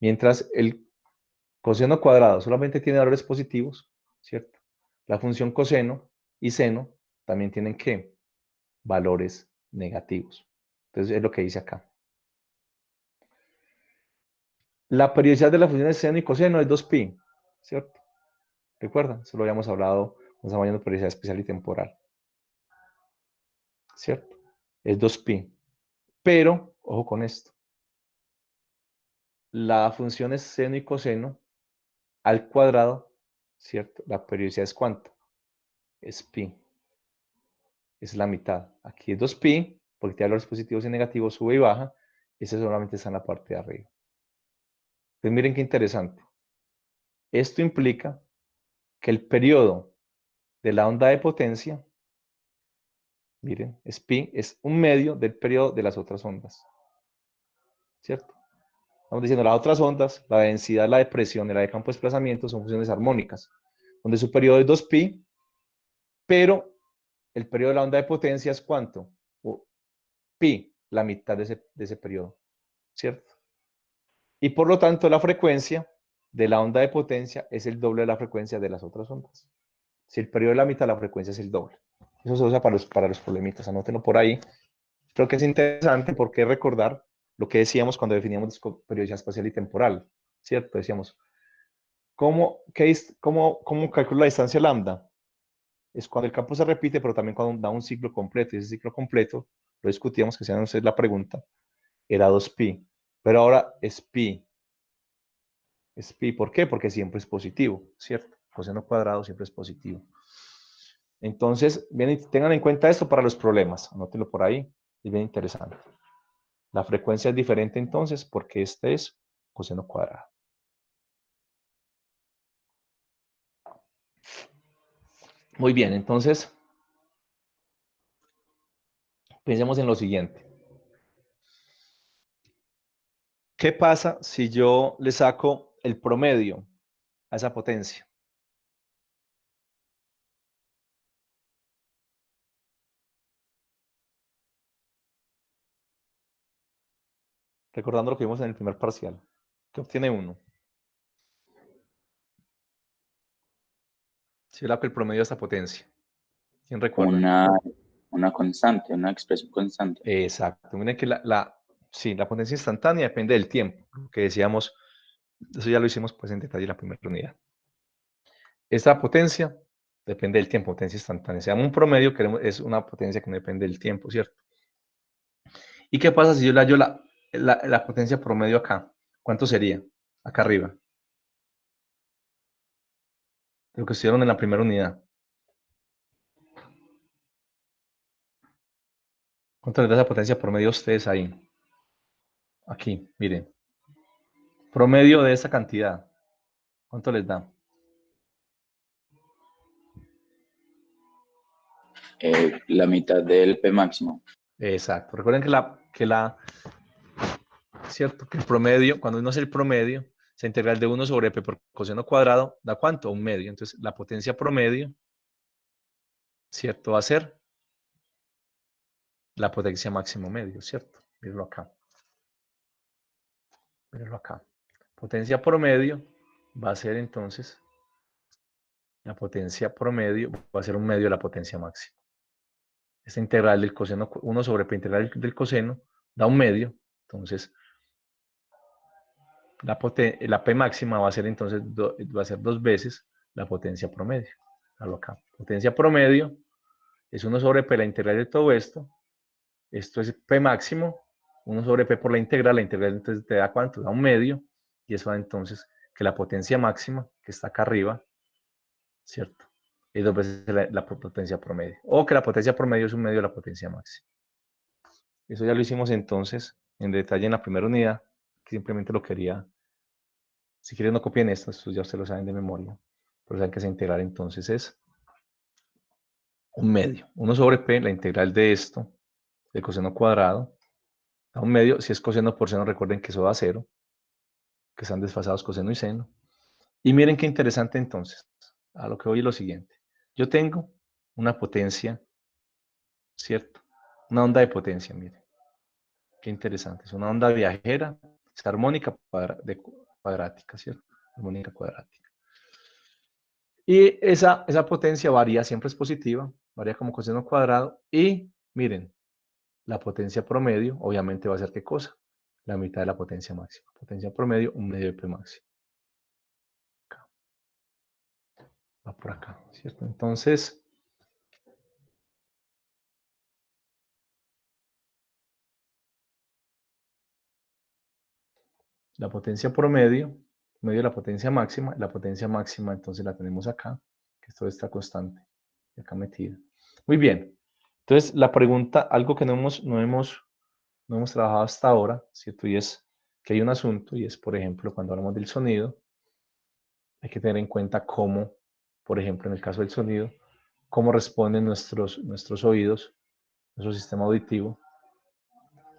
Mientras el coseno cuadrado solamente tiene valores positivos, ¿cierto? La función coseno y seno también tienen ¿qué? Valores negativos. Entonces es lo que dice acá. La periodicidad de las funciones seno y coseno es 2pi, ¿cierto? ¿Recuerdan? Eso lo habíamos hablado con esa mañana de periodicidad especial y temporal, ¿cierto? Es 2pi. Pero, ojo con esto, la función es seno y coseno al cuadrado, ¿cierto? La periodicidad es ¿cuánto? Es pi. Es la mitad. Aquí es 2pi, porque tiene valores positivos y negativos, sube y baja. Ese solamente está en la parte de arriba. Entonces miren qué interesante. Esto implica que el periodo de la onda de potencia, miren, es pi, es un medio del periodo de las otras ondas. ¿Cierto? Estamos diciendo las otras ondas, la densidad, la de presión y la de campo de desplazamiento son funciones armónicas, donde su periodo es 2pi, pero el periodo de la onda de potencia es ¿cuánto? Pi, la mitad de ese periodo, ¿cierto? Y por lo tanto la frecuencia de la onda de potencia es el doble de la frecuencia de las otras ondas. Si el periodo es la mitad, la frecuencia es el doble. Eso se usa para los problemitas, anótenlo por ahí. Creo que es interesante porque recordar lo que decíamos cuando definíamos periodicidad espacial y temporal, ¿cierto? Decíamos, ¿cómo calculo la distancia lambda? es cuando el campo se repite, pero también cuando da un ciclo completo. Y ese ciclo completo, lo discutíamos, que sea la pregunta, era 2pi. Pero ahora es pi. Es pi. ¿Por qué? Porque siempre es positivo, ¿cierto? Coseno cuadrado siempre es positivo. Entonces, bien, tengan en cuenta esto para los problemas. Anótenlo por ahí. Es bien interesante. La frecuencia es diferente entonces porque este es coseno cuadrado. Muy bien, entonces, pensemos en lo siguiente. ¿Qué pasa si yo le saco el promedio a esa potencia? Recordando lo que vimos en el primer parcial. ¿Qué obtiene uno? Si yo le saco el promedio a esta potencia. ¿Quién recuerda? Una constante, una expresión constante. Exacto. Miren que sí, la potencia instantánea depende del tiempo. Lo que decíamos, eso ya lo hicimos pues en detalle en la primera unidad. Esta potencia depende del tiempo, potencia instantánea. Se llama un promedio, que es una potencia que no depende del tiempo, ¿cierto? ¿Y qué pasa si yo le hallo la potencia promedio acá? ¿Cuánto sería? Acá arriba. Lo que estudiaron en la primera unidad. ¿Cuánto les da esa potencia promedio a ustedes ahí? Aquí, miren. Promedio de esa cantidad. ¿Cuánto les da? La mitad del P máximo. Exacto. Recuerden cierto, que el promedio, cuando uno hace el promedio, esa integral de 1 sobre p por coseno cuadrado, ¿da cuánto? Un medio. Entonces, la potencia promedio, ¿cierto? Va a ser la potencia máximo medio, ¿cierto? Mírenlo acá. Mírenlo acá. Potencia promedio va a ser entonces, la potencia promedio va a ser un medio de la potencia máxima. Esta integral del coseno, 1 sobre p integral del coseno, da un medio. Entonces, la P máxima va a ser entonces va a ser 2 veces la potencia promedio. Hágalo acá. Potencia promedio es 1 sobre P la integral de todo esto. Esto es P máximo, 1 sobre P por la integral entonces te da ¿cuánto? Da un medio, y eso da entonces que la potencia máxima, que está acá arriba, ¿cierto? Es 2 veces la potencia promedio. O que la potencia promedio es un medio de la potencia máxima. Eso ya lo hicimos entonces en detalle en la primera unidad, que simplemente lo quería. Si quieren no copien esto ya ustedes lo saben de memoria. Pero saben que esa integral entonces es un medio. 1 sobre P, la integral de esto, de coseno cuadrado, da un medio. Si es coseno por seno, recuerden que eso da 0, que están desfasados coseno y seno. Y miren qué interesante entonces. A lo que voy es lo siguiente. Yo tengo una potencia, ¿cierto? Una onda de potencia, miren. Qué interesante. Es una onda viajera, es armónica cuadrática, ¿cierto? Armónica cuadrática. Y esa potencia varía, siempre es positiva, varía como coseno cuadrado. Y miren, la potencia promedio, obviamente va a ser ¿qué cosa? La mitad de la potencia máxima. Potencia promedio, un medio de P máximo. Acá. Va por acá, ¿cierto? Entonces, la potencia promedio, medio de la potencia máxima entonces la tenemos acá, que esto está constante, acá metida. Muy bien. Entonces, la pregunta, algo que no hemos trabajado hasta ahora, ¿cierto? Y es que hay un asunto, y es, por ejemplo, cuando hablamos del sonido, hay que tener en cuenta cómo, por ejemplo, en el caso del sonido, cómo responden nuestros oídos, nuestro sistema auditivo,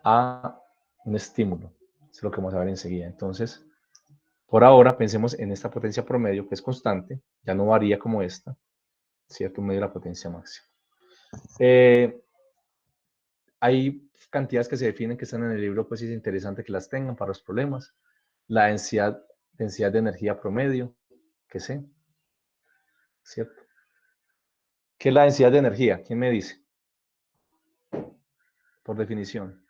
a un estímulo. Eso es lo que vamos a ver enseguida. Entonces, por ahora, pensemos en esta potencia promedio, que es constante, ya no varía como esta, ¿cierto? Un medio de la potencia máxima. Hay cantidades que se definen que están en el libro, pues es interesante que las tengan para los problemas. La densidad de energía promedio, que sé, ¿cierto? ¿Qué es la densidad de energía? ¿Quién me dice? Por definición.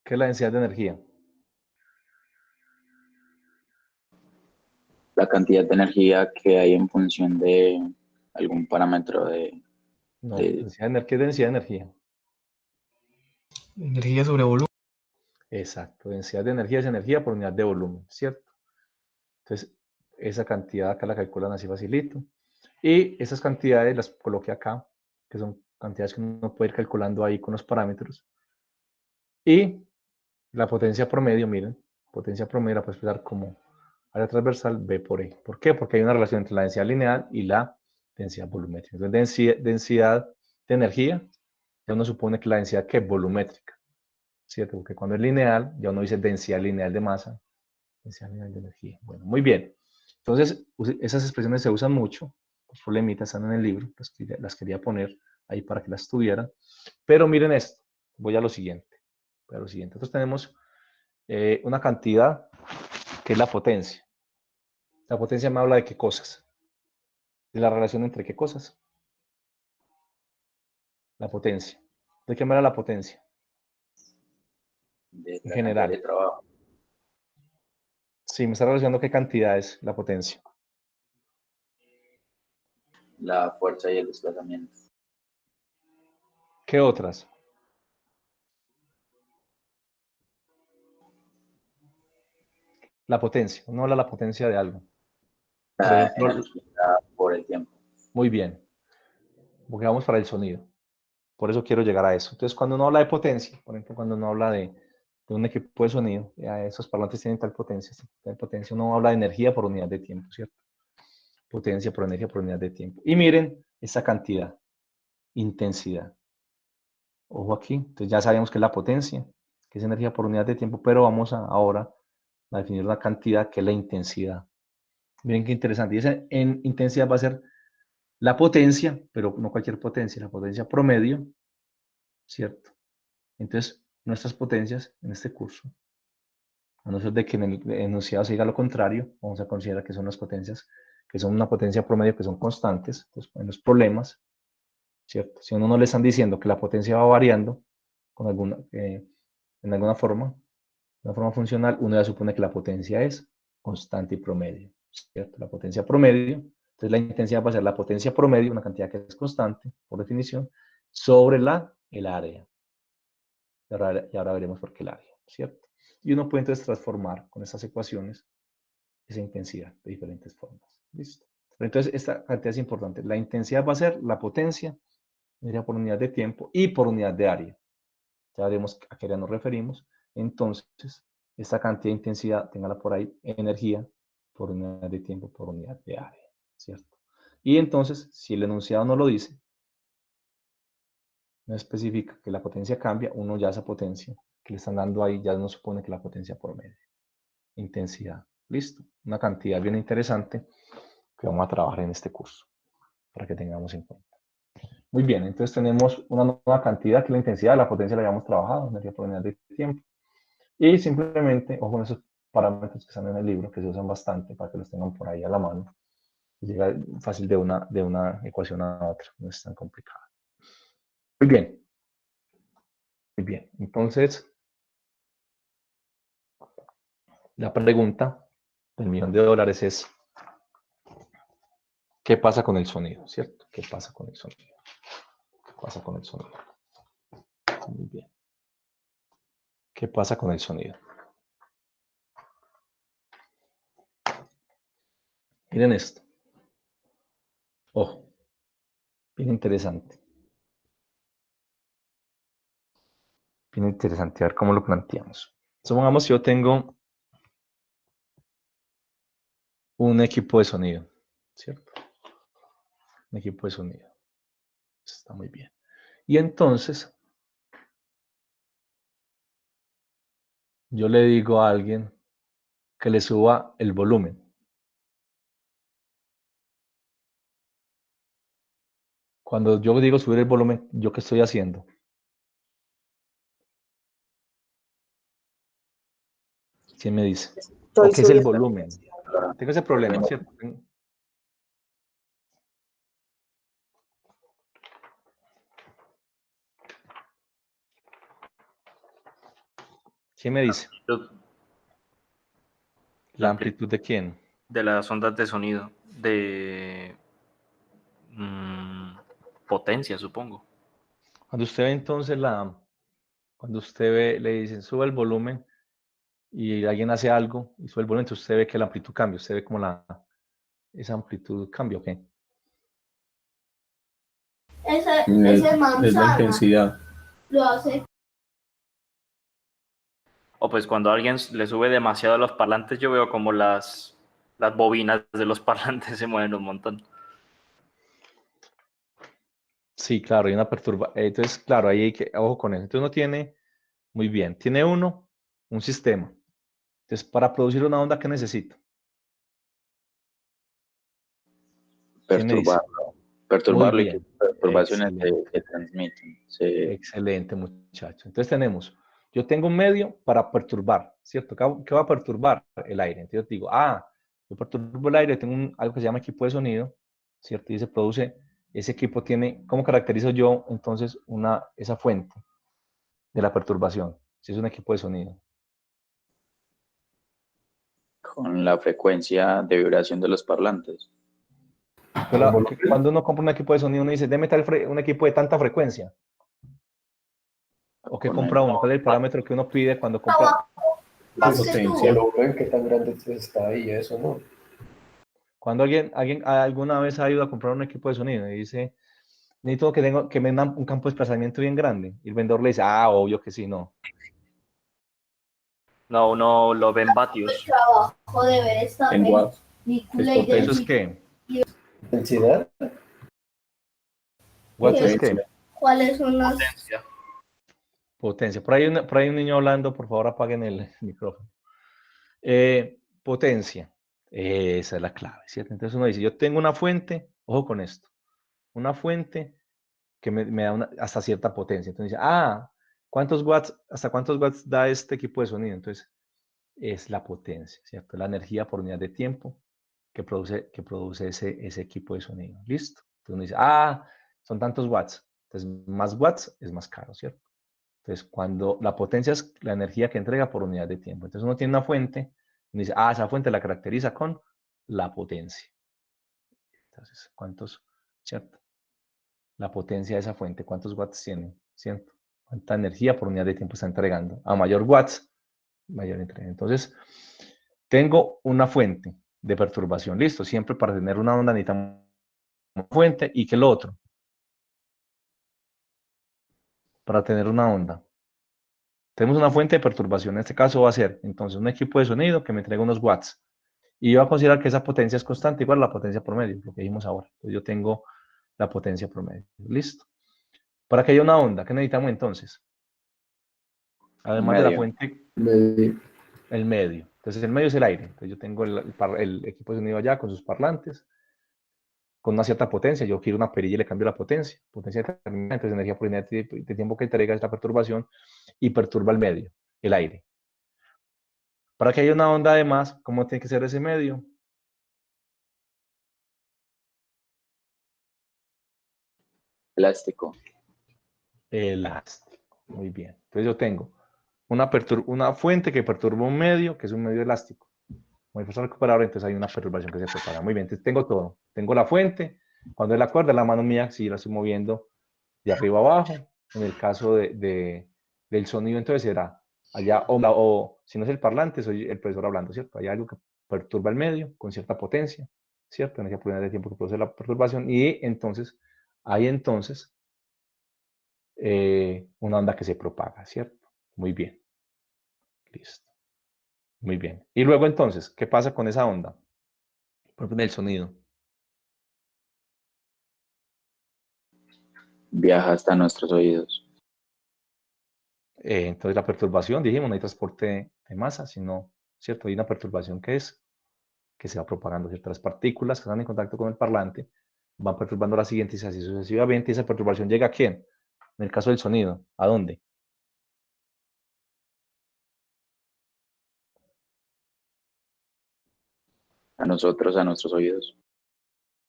¿Qué es la densidad de energía? la cantidad de energía que hay en función de algún parámetro de... No, de- densidad de energía, ¿qué es densidad de energía? Energía sobre volumen. Exacto, densidad de energía es energía por unidad de volumen, ¿cierto? Entonces, esa cantidad acá la calculan así facilito. Y esas cantidades las coloqué acá, que son cantidades que uno puede ir calculando ahí con los parámetros. Y la potencia promedio, miren, potencia promedio la puedes expresar como área transversal B por E. ¿Por qué? Porque hay una relación entre la densidad lineal y la densidad volumétrica. Entonces, densidad de energía, ya uno supone que la densidad que es volumétrica, ¿cierto? Porque cuando es lineal, ya uno dice densidad lineal de masa, densidad lineal de energía. Bueno, muy bien. Entonces, esas expresiones se usan mucho. Los problemitas están en el libro, las quería poner ahí para que las tuvieran. Pero miren esto, voy a lo siguiente. Nosotros tenemos una cantidad que es la potencia. La potencia me habla de qué cosas. De la relación entre qué cosas. La potencia. ¿De qué me habla la potencia? de En la cantidad de general. trabajo. Sí, me está relacionando qué cantidad es la potencia. La fuerza y el desplazamiento. ¿Qué otras? La potencia. Uno habla de la potencia de algo. Por La ejemplo, energía por el tiempo. muy bien. Porque vamos para el sonido. Por eso quiero llegar a eso. Entonces, cuando uno habla de potencia, por ejemplo, cuando uno habla de un equipo de sonido, ya esos parlantes tienen tal potencia, uno habla de energía por unidad de tiempo, ¿cierto? Potencia por energía por unidad de tiempo. Y miren esa cantidad, intensidad. Ojo aquí, entonces ya sabemos que es la potencia, que es energía por unidad de tiempo, pero vamos ahora a definir una cantidad que es la intensidad. Miren qué interesante. Y esa en intensidad va a ser la potencia, pero no cualquier potencia, la potencia promedio, ¿cierto? Entonces, nuestras potencias en este curso, a no ser de que en el enunciado se diga lo contrario, vamos a considerar que son las potencias, que son una potencia promedio, que son constantes. Entonces, en los problemas, ¿cierto? Si a uno no le están diciendo que la potencia va variando con en alguna forma, de una forma funcional, uno ya supone que la potencia es constante y promedio, ¿cierto? La potencia promedio, entonces la intensidad va a ser la potencia promedio, una cantidad que es constante, por definición, sobre el área. Y ahora veremos por qué el área, ¿cierto? Y uno puede entonces transformar con estas ecuaciones esa intensidad de diferentes formas. ¿Listo? Pero entonces esta cantidad es importante. La intensidad va a ser la potencia, energía por unidad de tiempo y por unidad de área. Ya veremos a qué área nos referimos. Entonces, esta cantidad de intensidad, téngala por ahí, energía por unidad de tiempo por unidad de área, ¿cierto? Y entonces, si el enunciado no lo dice, no especifica que la potencia cambia, uno ya esa potencia que le están dando ahí ya no supone que la potencia promedio. Intensidad. Listo. Una cantidad bien interesante que vamos a trabajar en este curso para que tengamos en cuenta. Muy bien, entonces tenemos una nueva cantidad que es la intensidad, la potencia la habíamos trabajado, energía por unidad de tiempo. Y simplemente, ojo con esos parámetros que están en el libro, que se usan bastante para que los tengan por ahí a la mano. Llega fácil de una ecuación a otra, no es tan complicado. Muy bien. Muy bien. Entonces, la pregunta del $1.000.000 es, ¿qué pasa con el sonido? ¿Cierto? ¿Qué pasa con el sonido? ¿Qué pasa con el sonido? Muy bien. ¿Qué pasa con el sonido? Miren esto. Ojo. Bien interesante. Bien interesante. A ver cómo lo planteamos. Supongamos que yo tengo un equipo de sonido, ¿cierto? Un equipo de sonido. Está muy bien. Y entonces, yo le digo a alguien que le suba el volumen. Cuando yo digo subir el volumen, ¿yo qué estoy haciendo? ¿Quién me dice? ¿O Estoy qué es el subiendo la volumen? intensidad. Tengo ese problema, ¿cierto? ¿Quién me dice? La ¿La amplitud. amplitud de quién? de las ondas de sonido, de potencia, supongo. Cuando usted ve entonces cuando usted ve, le dicen sube el volumen y alguien hace algo y sube el volumen, entonces usted ve que la amplitud cambia, usted ve como esa amplitud cambia, ¿ok? Ese Es la manzana intensidad. lo hace. O pues cuando alguien le sube demasiado a los parlantes, yo veo como las bobinas de los parlantes se mueven un montón. Sí, claro, hay una perturbación. Entonces, claro, ahí hay que, ojo con eso. Entonces uno tiene, muy bien, tiene un sistema. Entonces, para producir una onda, ¿qué necesito? ¿Quién me dice? Perturbarlo y que bien. perturbaciones Excelente. se transmiten. Excelente, muchacho. Entonces yo tengo un medio para perturbar, ¿cierto? ¿Qué va a perturbar? El aire. Entonces yo digo, yo perturbo el aire, tengo algo que se llama equipo de sonido, ¿cierto? Y se produce, ese equipo tiene, ¿cómo caracterizo yo entonces esa fuente de la perturbación? Si es un equipo de sonido. Con la frecuencia de vibración de los parlantes. Cuando uno compra un equipo de sonido, uno dice, deme un equipo de tanta frecuencia. ¿O qué compra uno? ¿Cuál es el parámetro que uno pide cuando compra? Pues, Potencia. volumen, qué tan grande está ahí, eso, ¿no? Cuando alguien alguna vez ha ido a comprar un equipo de sonido y dice, necesito que me den un campo de desplazamiento bien grande. Y el vendedor le dice, obvio que sí, no. No, uno lo ve en El vatios. trabajo de ver esta En watts. película y ¿Eso es qué? ¿Intensidad? ¿Watts es Potencia. qué? cuáles son las Potencia. Potencia. Por ahí un niño hablando, por favor apaguen el micrófono. Potencia. Esa es la clave, ¿cierto? Entonces uno dice, yo tengo una fuente, ojo con esto, una fuente que me da hasta cierta potencia. Entonces dice, ¿hasta cuántos watts da este equipo de sonido? Entonces, es la potencia, ¿cierto? La energía por unidad de tiempo que produce ese equipo de sonido. ¿Listo? Entonces uno dice, son tantos watts. Entonces, más watts es más caro, ¿cierto? Entonces, cuando la potencia es la energía que entrega por unidad de tiempo. Entonces, uno tiene una fuente, y dice, esa fuente la caracteriza con la potencia. Entonces, ¿cierto? La potencia de esa fuente, ¿cuántos watts tiene? ¿Cierto? ¿Cuánta energía por unidad de tiempo está entregando? A mayor watts, mayor entrega. Entonces, tengo una fuente de perturbación. Listo, siempre para tener una onda necesitamos una fuente y que lo otro. Para tener una onda. Tenemos una fuente de perturbación. En este caso va a ser entonces un equipo de sonido que me entrega unos watts. Y yo voy a considerar que esa potencia es constante, igual a la potencia promedio, lo que dijimos ahora. Entonces yo tengo la potencia promedio. Listo. Para que haya una onda, ¿qué necesitamos entonces? Además de la fuente, el medio. Entonces el medio es el aire. Entonces yo tengo el equipo de sonido allá con sus parlantes, con una cierta potencia. Yo quiero una perilla y le cambio la potencia. Potencia determinada, entonces energía por unidad de tiempo que entrega esta perturbación y perturba el medio, el aire. Para que haya una onda además, ¿cómo tiene que ser ese medio? Elástico. Elástico. Muy bien. Entonces yo tengo una fuente que perturba un medio, que es un medio elástico. Como fuerza recuperadora, entonces hay una perturbación que se propaga. Muy bien, entonces tengo todo. Tengo la fuente. Cuando es la cuerda, la mano mía, si la estoy moviendo de arriba a abajo. En el caso del sonido, entonces será allá, o si no es el parlante, soy el profesor hablando, ¿cierto? Hay algo que perturba el medio con cierta potencia, ¿cierto? Energía por unidad de tiempo que produce la perturbación. Y entonces, hay entonces una onda que se propaga, ¿cierto? Muy bien. Listo. Muy bien. Y luego entonces, ¿qué pasa con esa onda? Por ejemplo, el sonido. Viaja hasta nuestros oídos. Entonces la perturbación, dijimos, no hay transporte de masa, sino, ¿cierto? Hay una perturbación que se va propagando, ¿cierto? Las partículas que están en contacto con el parlante van perturbando la siguiente y así sucesivamente. Y esa perturbación llega ¿a quién? En el caso del sonido, ¿a dónde? A nosotros, a nuestros oídos.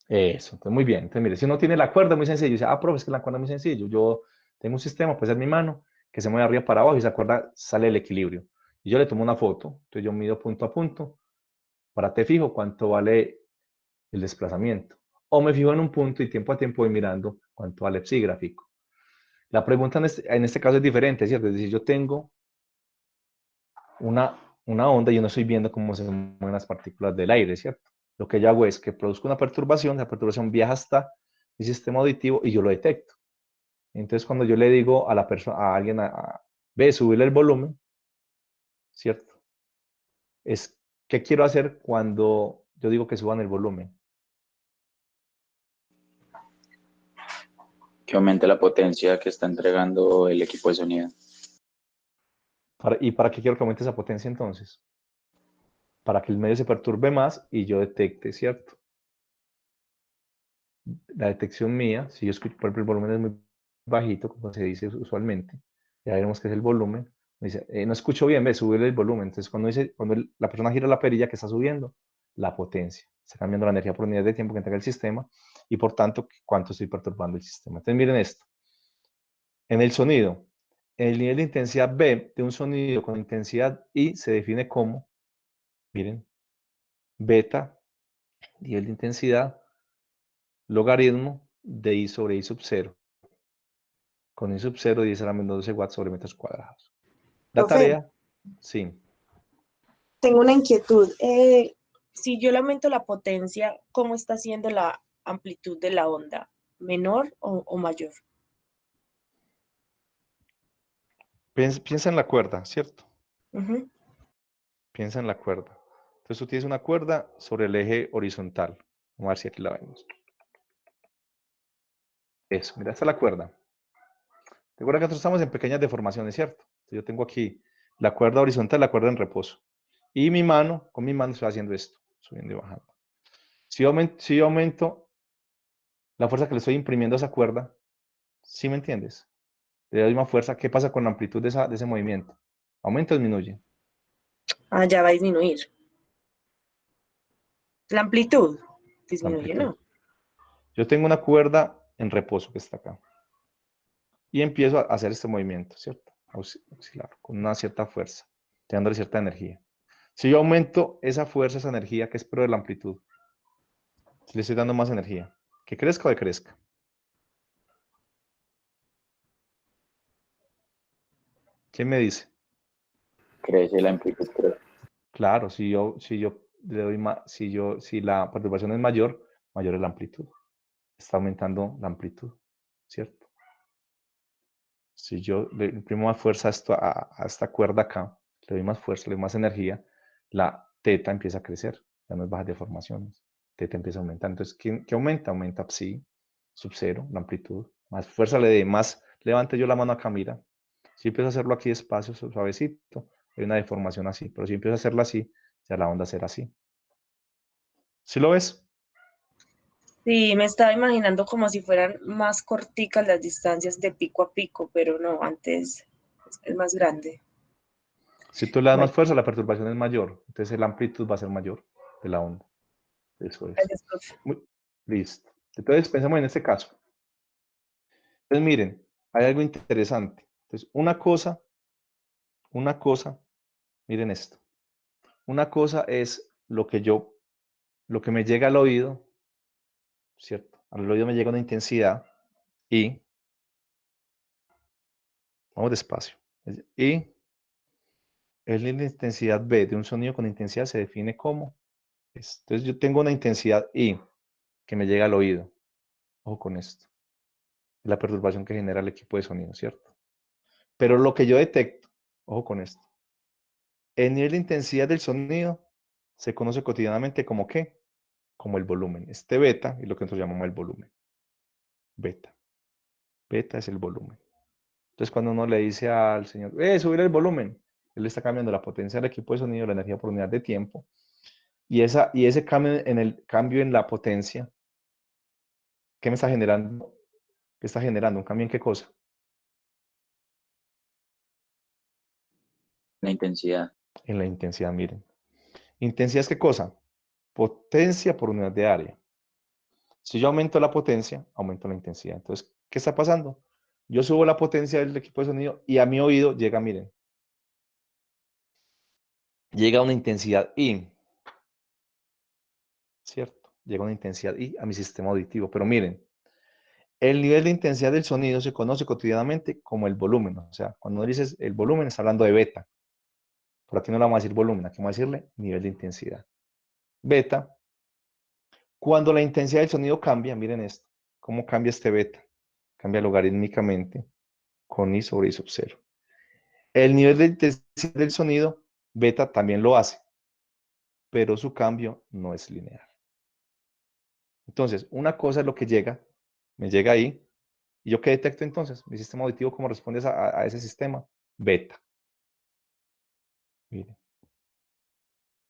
Eso, entonces muy bien. Entonces, mire, si uno tiene la cuerda, muy sencillo. Dice, profe, es que la cuerda es muy sencillo. Yo tengo un sistema, puede ser mi mano, que se mueve arriba para abajo y esa cuerda sale del equilibrio. Y yo le tomo una foto, entonces yo mido punto a punto Para T fijo, cuánto vale el desplazamiento. O me fijo en un punto y tiempo a tiempo voy mirando cuánto vale psi gráfico. La pregunta en este caso es diferente, ¿cierto? Es decir, yo tengo una onda y yo no estoy viendo cómo se mueven las partículas del aire, ¿cierto? Lo que yo hago es que produzco una perturbación, la perturbación viaja hasta mi sistema auditivo y yo lo detecto. Entonces, cuando yo le digo a la persona, a alguien, ve, subirle el volumen, ¿cierto? Es, ¿qué quiero hacer cuando yo digo que suban el volumen? Que aumente la potencia que está entregando el equipo de sonido. ¿Y para qué quiero que aumente esa potencia entonces? Para que el medio se perturbe más y yo detecte, ¿cierto? La detección mía, si yo escucho, por ejemplo, el volumen es muy bajito, como se dice usualmente, ya veremos que es el volumen, me dice, no escucho bien, ve, subirle el volumen. Entonces, cuando la persona gira la perilla, que está subiendo? La potencia. Está cambiando la energía por unidad de tiempo que entrega el sistema y, por tanto, cuánto estoy perturbando el sistema. Entonces, miren esto. En el sonido, el nivel de intensidad B de un sonido con intensidad I se define como, miren, beta, nivel de intensidad, logaritmo de I sobre I sub 0. Con I sub 0, 10 a la menos 12 watts sobre metros cuadrados. La Profe, tarea, sí. tengo una inquietud. Si yo le aumento la potencia, ¿cómo está siendo la amplitud de la onda? ¿Menor o mayor? Piensa en la cuerda, ¿cierto? Ujú. Piensa en la cuerda. Entonces tú tienes una cuerda sobre el eje horizontal. Vamos a ver si aquí la vemos. Eso, mira, esta es la cuerda. Recuerda que nosotros estamos en pequeñas deformaciones, ¿cierto? Entonces yo tengo aquí la cuerda horizontal, la cuerda en reposo. Y mi mano, con mi mano estoy haciendo esto, subiendo y bajando. Si yo aumento la fuerza que le estoy imprimiendo a esa cuerda, ¿sí me entiendes? De la misma fuerza, ¿qué pasa con la amplitud de ese movimiento? ¿Aumenta o disminuye? Ah, ya va a disminuir. La amplitud La disminuye, amplitud. ¿no? Yo tengo una cuerda en reposo que está acá. Y empiezo a hacer este movimiento, ¿cierto? Auxiliar, con una cierta fuerza, dándole cierta energía. Si yo aumento esa fuerza, esa energía, que es pro de la amplitud, si le estoy dando más energía, que crezca o decrezca. ¿Quién me dice? Crece la amplitud, creo. Claro, si yo le doy más, si la perturbación es mayor, mayor es la amplitud. Está aumentando la amplitud, ¿cierto? Si yo le imprimo más fuerza a esta cuerda acá, le doy más fuerza, le doy más energía, la teta empieza a crecer, ya no es bajas deformaciones, teta empieza a aumentar. Entonces, ¿qué aumenta? Aumenta psi, sub 0, la amplitud, más fuerza le dé, más levante yo la mano acá, mira. Si empiezo a hacerlo aquí despacio, suavecito, hay una deformación así, pero si empiezo a hacerlo así, ya la onda será así. ¿Sí lo ves? Sí, me estaba imaginando como si fueran más corticas las distancias de pico a pico, pero no, antes es más grande. Si tú le das más Bueno, fuerza, la perturbación es mayor, entonces la amplitud va a ser mayor de la onda. Eso es. gracias, profe. Listo. Entonces, pensemos en este caso. Entonces, miren, hay algo interesante. Entonces, una cosa, miren esto. Una cosa es lo que me llega al oído, ¿cierto? Al oído me llega una intensidad y, vamos despacio, y el nivel de intensidad B de un sonido con intensidad se define como esto. Entonces, yo tengo una intensidad I que me llega al oído. Ojo con esto. La perturbación que genera el equipo de sonido, ¿cierto? Pero lo que yo detecto, ojo con esto. El nivel de intensidad del sonido se conoce cotidianamente como ¿qué? Como el volumen. Este beta es lo que nosotros llamamos el volumen. Beta. Beta es el volumen. Entonces, cuando uno le dice al señor, subir el volumen, él está cambiando la potencia del equipo de sonido, la energía por unidad de tiempo. Y ese cambio en la potencia, ¿qué me está generando? ¿Qué está generando? ¿Un cambio en qué cosa? La intensidad. En la intensidad, miren. ¿Intensidad es qué cosa? Potencia por unidad de área. Si yo aumento la potencia, aumento la intensidad. Entonces, ¿qué está pasando? Yo subo la potencia del equipo de sonido y a mi oído llega, miren, llega una intensidad I. llega una intensidad I a mi sistema auditivo. Pero miren, el nivel de intensidad del sonido se conoce cotidianamente como el volumen. O sea, cuando uno dice el volumen, está hablando de beta. Por aquí no le vamos a decir volumen, aquí vamos a decirle nivel de intensidad. Beta, cuando la intensidad del sonido cambia, miren esto, ¿cómo cambia este beta? Cambia logarítmicamente con I sobre I sub 0. El nivel de intensidad del sonido, beta también lo hace, pero su cambio no es lineal. Entonces, una cosa es lo que llega, me llega ahí, y yo qué detecto entonces, mi sistema auditivo, ¿cómo responde a ese sistema? Beta. Miren.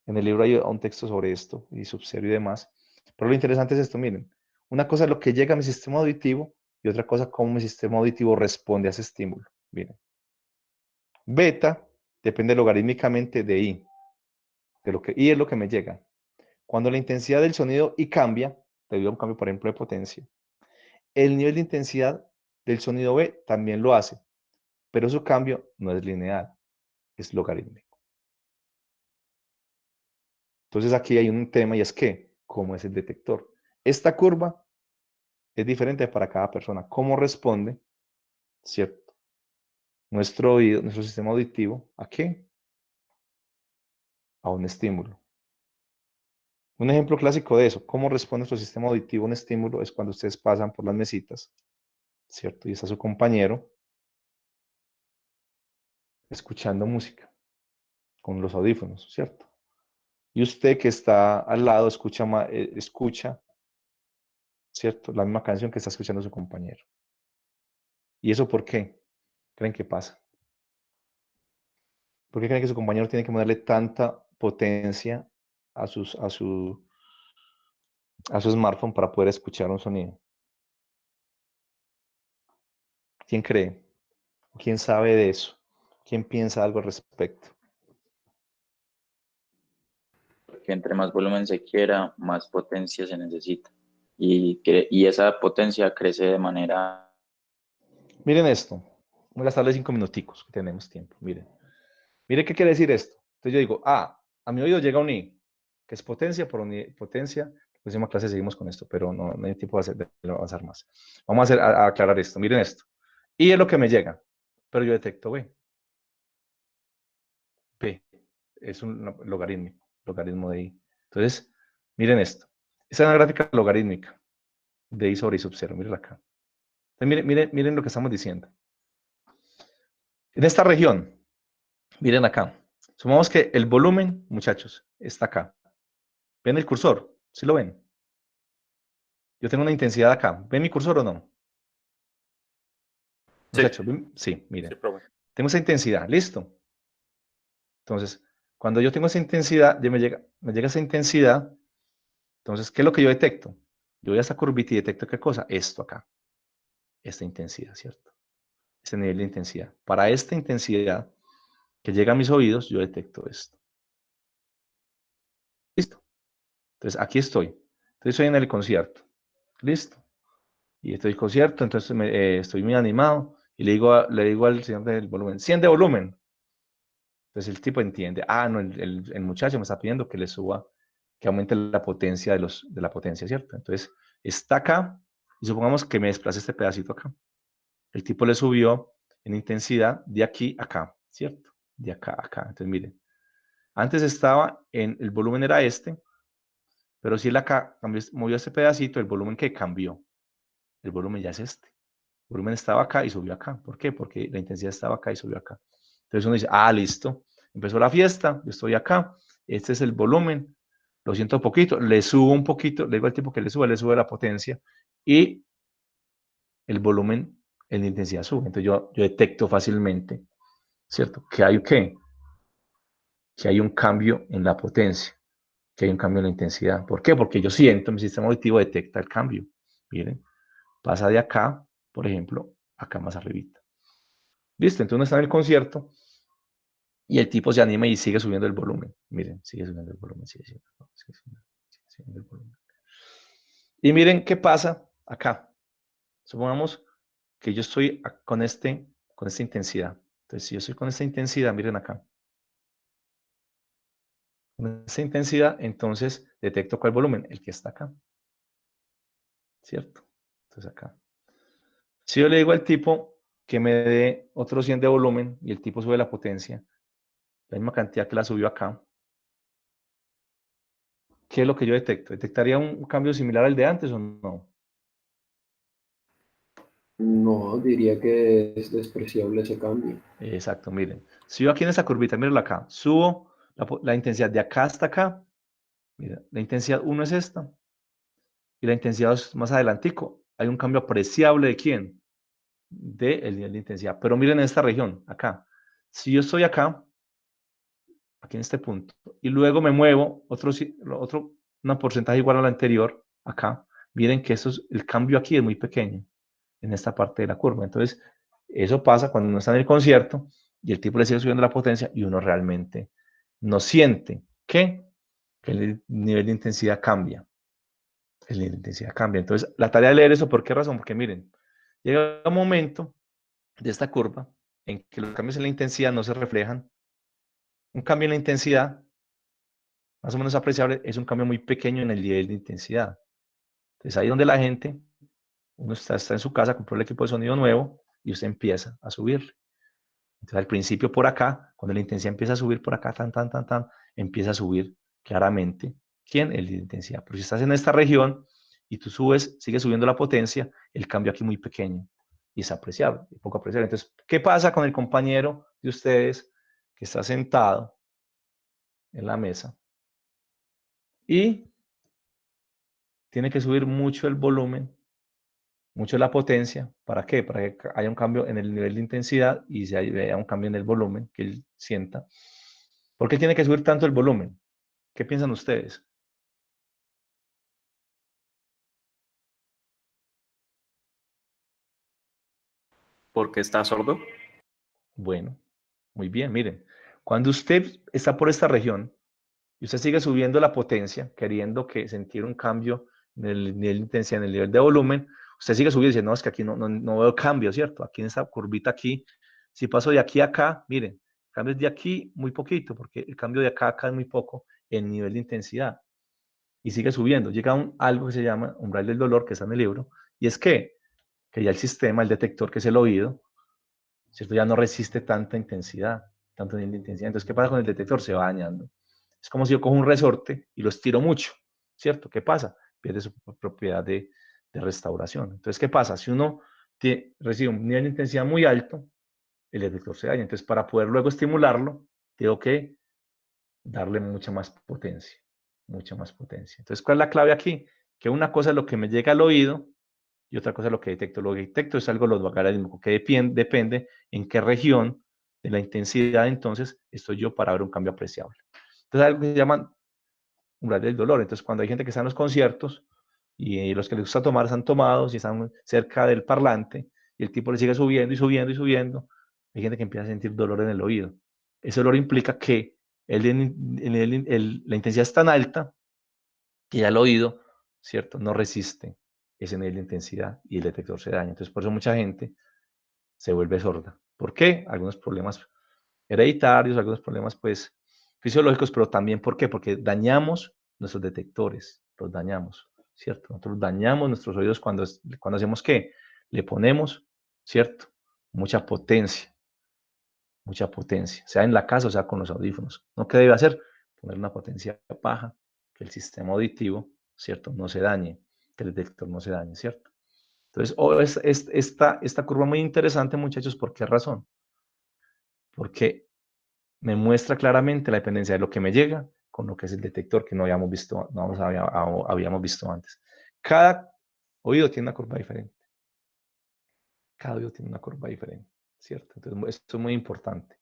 En el libro hay un texto sobre esto, y subserio y demás. Pero lo interesante es esto, miren. Una cosa es lo que llega a mi sistema auditivo, y otra cosa cómo mi sistema auditivo responde a ese estímulo. Miren. Beta depende logarítmicamente de I. I es lo que me llega. Cuando la intensidad del sonido I cambia, debido a un cambio, por ejemplo, de potencia, el nivel de intensidad del sonido B también lo hace, pero su cambio no es lineal, es logarítmico. Entonces aquí hay un tema y es que, ¿cómo es el detector? Esta curva es diferente para cada persona. ¿Cómo responde, cierto? Nuestro oído, nuestro sistema auditivo, ¿a qué? A un estímulo. Un ejemplo clásico de eso, ¿cómo responde nuestro sistema auditivo a un estímulo? Es cuando ustedes pasan por las mesitas, ¿cierto? Y está su compañero escuchando música con los audífonos, ¿cierto? Y usted que está al lado escucha, ¿cierto? La misma canción que está escuchando su compañero. ¿Y eso por qué creen que pasa? ¿Por qué creen que su compañero tiene que ponerle tanta potencia a su smartphone para poder escuchar un sonido? ¿Quién cree? ¿Quién sabe de eso? ¿Quién piensa algo al respecto? Porque entre más volumen se quiera, más potencia se necesita. Y esa potencia crece de manera... Miren esto. Voy a gastarle 5 minuticos que tenemos tiempo. Miren. Miren qué quiere decir esto. Entonces yo digo, a mi oído llega un I, que es potencia por potencia. La próxima clase seguimos con esto, pero no hay tiempo de avanzar más. Vamos a aclarar esto. Miren esto. I es lo que me llega, pero yo detecto B. P es un logaritmo de I. Entonces, miren esto. Esta es una gráfica logarítmica de I sobre I sub 0. Miren acá. Entonces, miren lo que estamos diciendo. En esta región, miren acá. Supongamos que el volumen, muchachos, está acá. ¿Ven el cursor? ¿Sí lo ven? Yo tengo una intensidad acá. ¿Ven mi cursor o no? Sí. Muchachos, sí, miren. Sí, profe. Tengo esa intensidad, ¿listo? Entonces, cuando yo tengo esa intensidad, me llega esa intensidad. Entonces, ¿qué es lo que yo detecto? Yo voy a esta curvita y detecto ¿qué cosa? Esto acá. Esta intensidad, ¿cierto? Este nivel de intensidad. Para esta intensidad que llega a mis oídos, yo detecto esto. ¿Listo? Entonces, aquí estoy. Entonces, estoy en el concierto. ¿Listo? Y estoy en el concierto, entonces estoy muy animado. Y le digo al señor del volumen, 100 de volumen. Entonces el tipo entiende, no, el muchacho me está pidiendo que le suba, que aumente la potencia de la potencia, ¿cierto? Entonces está acá y supongamos que me desplace este pedacito acá. El tipo le subió en intensidad de aquí a acá, ¿cierto? De acá a acá. Entonces miren, antes estaba el volumen era este, pero si él acá movió este pedacito, el volumen que cambió, el volumen ya es este. El volumen estaba acá y subió acá. ¿Por qué? Porque la intensidad estaba acá y subió acá. Entonces uno dice, listo, empezó la fiesta, yo estoy acá, este es el volumen, lo siento poquito, le subo un poquito, le digo al tipo que le sube la potencia y el volumen en la intensidad sube. Entonces yo detecto fácilmente, ¿cierto? Que hay un cambio en la potencia, que hay un cambio en la intensidad. ¿Por qué? Porque yo siento, mi sistema auditivo detecta el cambio. Miren, pasa de acá, por ejemplo, acá más arribita. ¿Listo? Entonces uno está en el concierto y el tipo se anima y sigue subiendo el volumen. Miren, sigue subiendo el volumen, sigue subiendo el volumen. Y miren qué pasa acá. Supongamos que yo estoy con esta intensidad. Entonces, si yo estoy con esta intensidad, miren acá. con esa intensidad, entonces detecto cuál volumen, el que está acá, ¿cierto? Entonces acá. Si yo le digo al tipo que me dé otro 100 de volumen y el tipo sube la potencia, la misma cantidad que la subió acá, ¿qué es lo que yo detecto? ¿Detectaría un cambio similar al de antes o no? No, diría que es despreciable ese cambio. Exacto, miren. Si yo aquí en esta curvita, mírenlo acá, subo la intensidad de acá hasta acá, mira, la intensidad 1 es esta, y la intensidad 2 más adelantico. Hay un cambio apreciable ¿de quién? Del nivel de intensidad. Pero miren en esta región, acá. Si yo estoy acá, aquí en este punto, y luego me muevo otro una porcentaje igual a la anterior, acá, miren que el cambio aquí es muy pequeño, en esta parte de la curva. Entonces, eso pasa cuando uno está en el concierto y el tipo le sigue subiendo la potencia y uno realmente no siente que el nivel de intensidad cambia. El nivel de intensidad cambia. Entonces, la tarea de leer eso, ¿por qué razón? Porque miren, llega un momento de esta curva en que los cambios en la intensidad no se reflejan. Un cambio en la intensidad, más o menos apreciable, es un cambio muy pequeño en el nivel de intensidad. Entonces, ahí donde la gente, uno está en su casa, compró el equipo de sonido nuevo y usted empieza a subir. Entonces, al principio por acá, cuando la intensidad empieza a subir por acá, empieza a subir claramente. ¿Quién? El de intensidad. Pero si estás en esta región y tú subes, sigues subiendo la potencia, el cambio aquí muy pequeño y es apreciable, poco apreciable. Entonces, ¿qué pasa con el compañero de ustedes que está sentado en la mesa y tiene que subir mucho el volumen, mucho la potencia? ¿Para qué? Para que haya un cambio en el nivel de intensidad y se haya un cambio en el volumen que él sienta. ¿Por qué tiene que subir tanto el volumen? ¿Qué piensan ustedes? Porque está sordo. Bueno, muy bien, miren. Cuando usted está por esta región y usted sigue subiendo la potencia, queriendo que sentir un cambio en el nivel de intensidad, en el nivel de volumen, usted sigue subiendo y dice, no, es que aquí no veo cambio, ¿cierto? Aquí en esta curvita aquí, si paso de aquí a acá, miren, el cambio es de aquí muy poquito, porque el cambio de acá a acá es muy poco en nivel de intensidad. Y sigue subiendo. Llega algo que se llama umbral del dolor, que está en el libro, y es que ya el sistema, el detector, que es el oído, ¿cierto? Ya no resiste tanta intensidad, tanto nivel de intensidad. Entonces, ¿qué pasa con el detector? Se va dañando. Es como si yo cojo un resorte y lo estiro mucho, ¿cierto? ¿Qué pasa? Pierde su propiedad de restauración. Entonces, ¿qué pasa? Si uno recibe un nivel de intensidad muy alto, el detector se daña. Entonces, para poder luego estimularlo, tengo que darle mucha más potencia, mucha más potencia. Entonces, ¿cuál es la clave aquí? Que una cosa es lo que me llega al oído y otra cosa es lo que detecto. Lo que detecto es algo logarítmico, que depende en qué región de la intensidad entonces estoy yo para ver un cambio apreciable. Entonces, algo que se llama umbral del dolor. Entonces, cuando hay gente que está en los conciertos y los que les gusta tomar están tomados y están cerca del parlante y el tipo le sigue subiendo y subiendo y subiendo, hay gente que empieza a sentir dolor en el oído. Ese dolor implica que la intensidad es tan alta que ya el oído, ¿cierto? No resiste ese nivel de intensidad y el detector se daña. Entonces, por eso mucha gente se vuelve sorda. ¿Por qué? Algunos problemas hereditarios, algunos problemas, pues, fisiológicos, pero también, ¿por qué? Porque dañamos nuestros detectores, los dañamos, ¿cierto? Nosotros dañamos nuestros oídos cuando hacemos ¿qué? Le ponemos, ¿cierto? Mucha potencia, sea en la casa o sea con los audífonos. ¿No? ¿Qué debe hacer? Poner una potencia baja, que el sistema auditivo, ¿cierto? No se dañe, que el detector no se dañe, ¿cierto? Entonces, esta curva muy interesante, muchachos, ¿por qué razón? Porque me muestra claramente la dependencia de lo que me llega con lo que es el detector que no habíamos visto antes. Cada oído tiene una curva diferente. Cada oído tiene una curva diferente, ¿cierto? Entonces, esto es muy importante.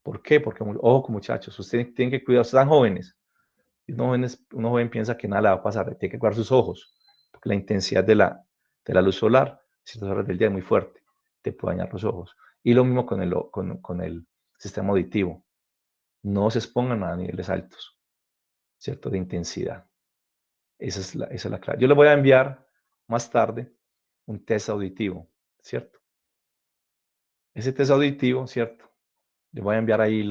¿Por qué? Porque, ojo, muchachos, ustedes tienen que cuidar, ustedes están jóvenes. Y uno joven piensa que nada le va a pasar, tiene que cuidar sus ojos, porque la intensidad de la luz solar, a ciertas horas del día es muy fuerte, te puede dañar los ojos. Y lo mismo con el sistema auditivo. No se expongan a niveles altos, ¿cierto? De intensidad. Esa es la clave. Yo les voy a enviar más tarde un test auditivo, ¿cierto? Ese test auditivo, ¿cierto? Les voy a enviar ahí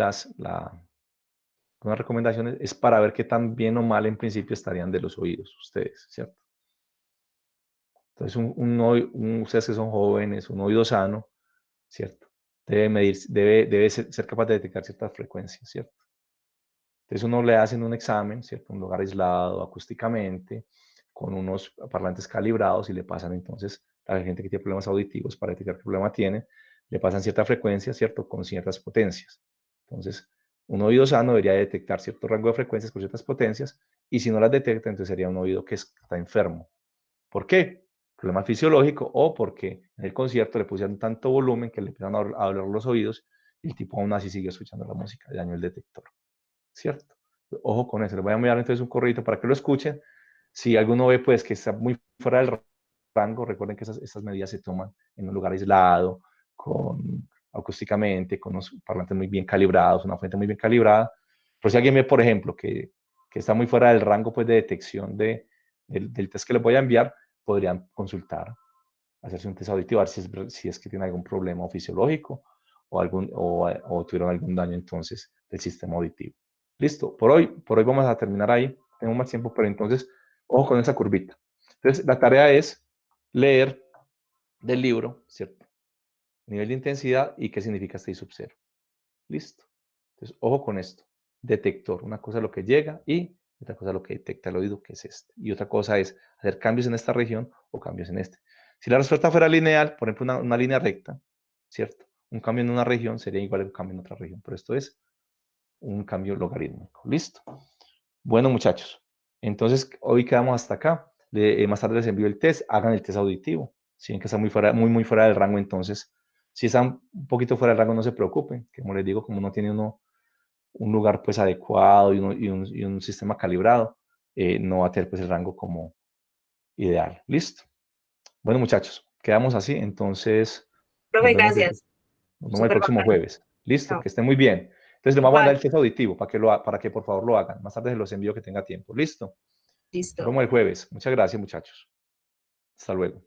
algunas recomendaciones, es para ver qué tan bien o mal en principio estarían de los oídos ustedes, ¿cierto? Entonces, ustedes que son jóvenes, un oído sano, ¿cierto? Debe ser capaz de detectar ciertas frecuencias, ¿cierto? Entonces uno le hacen un examen, ¿cierto? Un lugar aislado acústicamente, con unos parlantes calibrados y le pasan entonces a la gente que tiene problemas auditivos para detectar qué problema tiene, le pasan cierta frecuencia, ¿cierto? Con ciertas potencias. Entonces, un oído sano debería detectar cierto rango de frecuencias con ciertas potencias y si no las detecta, entonces sería un oído que está enfermo. ¿Por qué? Problema fisiológico o porque en el concierto le pusieron tanto volumen que le empezaron a doler los oídos y el tipo aún así siguió escuchando la música, dañó el detector. ¿Cierto? Ojo con eso, les voy a enviar entonces un correo para que lo escuchen. Si alguno ve pues que está muy fuera del rango, recuerden que estas medidas se toman en un lugar aislado, acústicamente, con unos parlantes muy bien calibrados, una fuente muy bien calibrada. Pero si alguien ve, por ejemplo, que está muy fuera del rango pues, de detección del test que les voy a enviar, podrían consultar, hacerse un test auditivo, a ver si es que tiene algún problema fisiológico o tuvieron algún daño entonces del sistema auditivo. Listo, por hoy vamos a terminar ahí, tengo más tiempo, pero entonces, ojo con esa curvita. Entonces, la tarea es leer del libro, ¿cierto? Nivel de intensidad y qué significa este I sub 0. Listo. Entonces, ojo con esto. Detector, una cosa es lo que llega y otra cosa es lo que detecta el oído, que es este. Y otra cosa es hacer cambios en esta región o cambios en este. Si la respuesta fuera lineal, por ejemplo, una línea recta, ¿cierto? Un cambio en una región sería igual a un cambio en otra región, pero esto es un cambio logarítmico. ¿Listo? Bueno, muchachos, entonces hoy quedamos hasta acá. Más tarde les envío el test, hagan el test auditivo. Si ven que está muy fuera del rango, entonces, si están un poquito fuera del rango, no se preocupen, que como les digo, como no tiene un lugar pues adecuado y un sistema calibrado, no va a tener pues el rango como ideal. ¿Listo? Bueno, muchachos, quedamos así, entonces Profe, gracias. nos vemos el Súper próximo bacano. jueves. Listo, Chao. que estén muy bien. Entonces les vamos a mandar Igual. el test auditivo para que por favor lo hagan. Más tarde se los envío que tenga tiempo. ¿Listo? Nos Listo. vemos el jueves. Muchas gracias, muchachos. Hasta luego.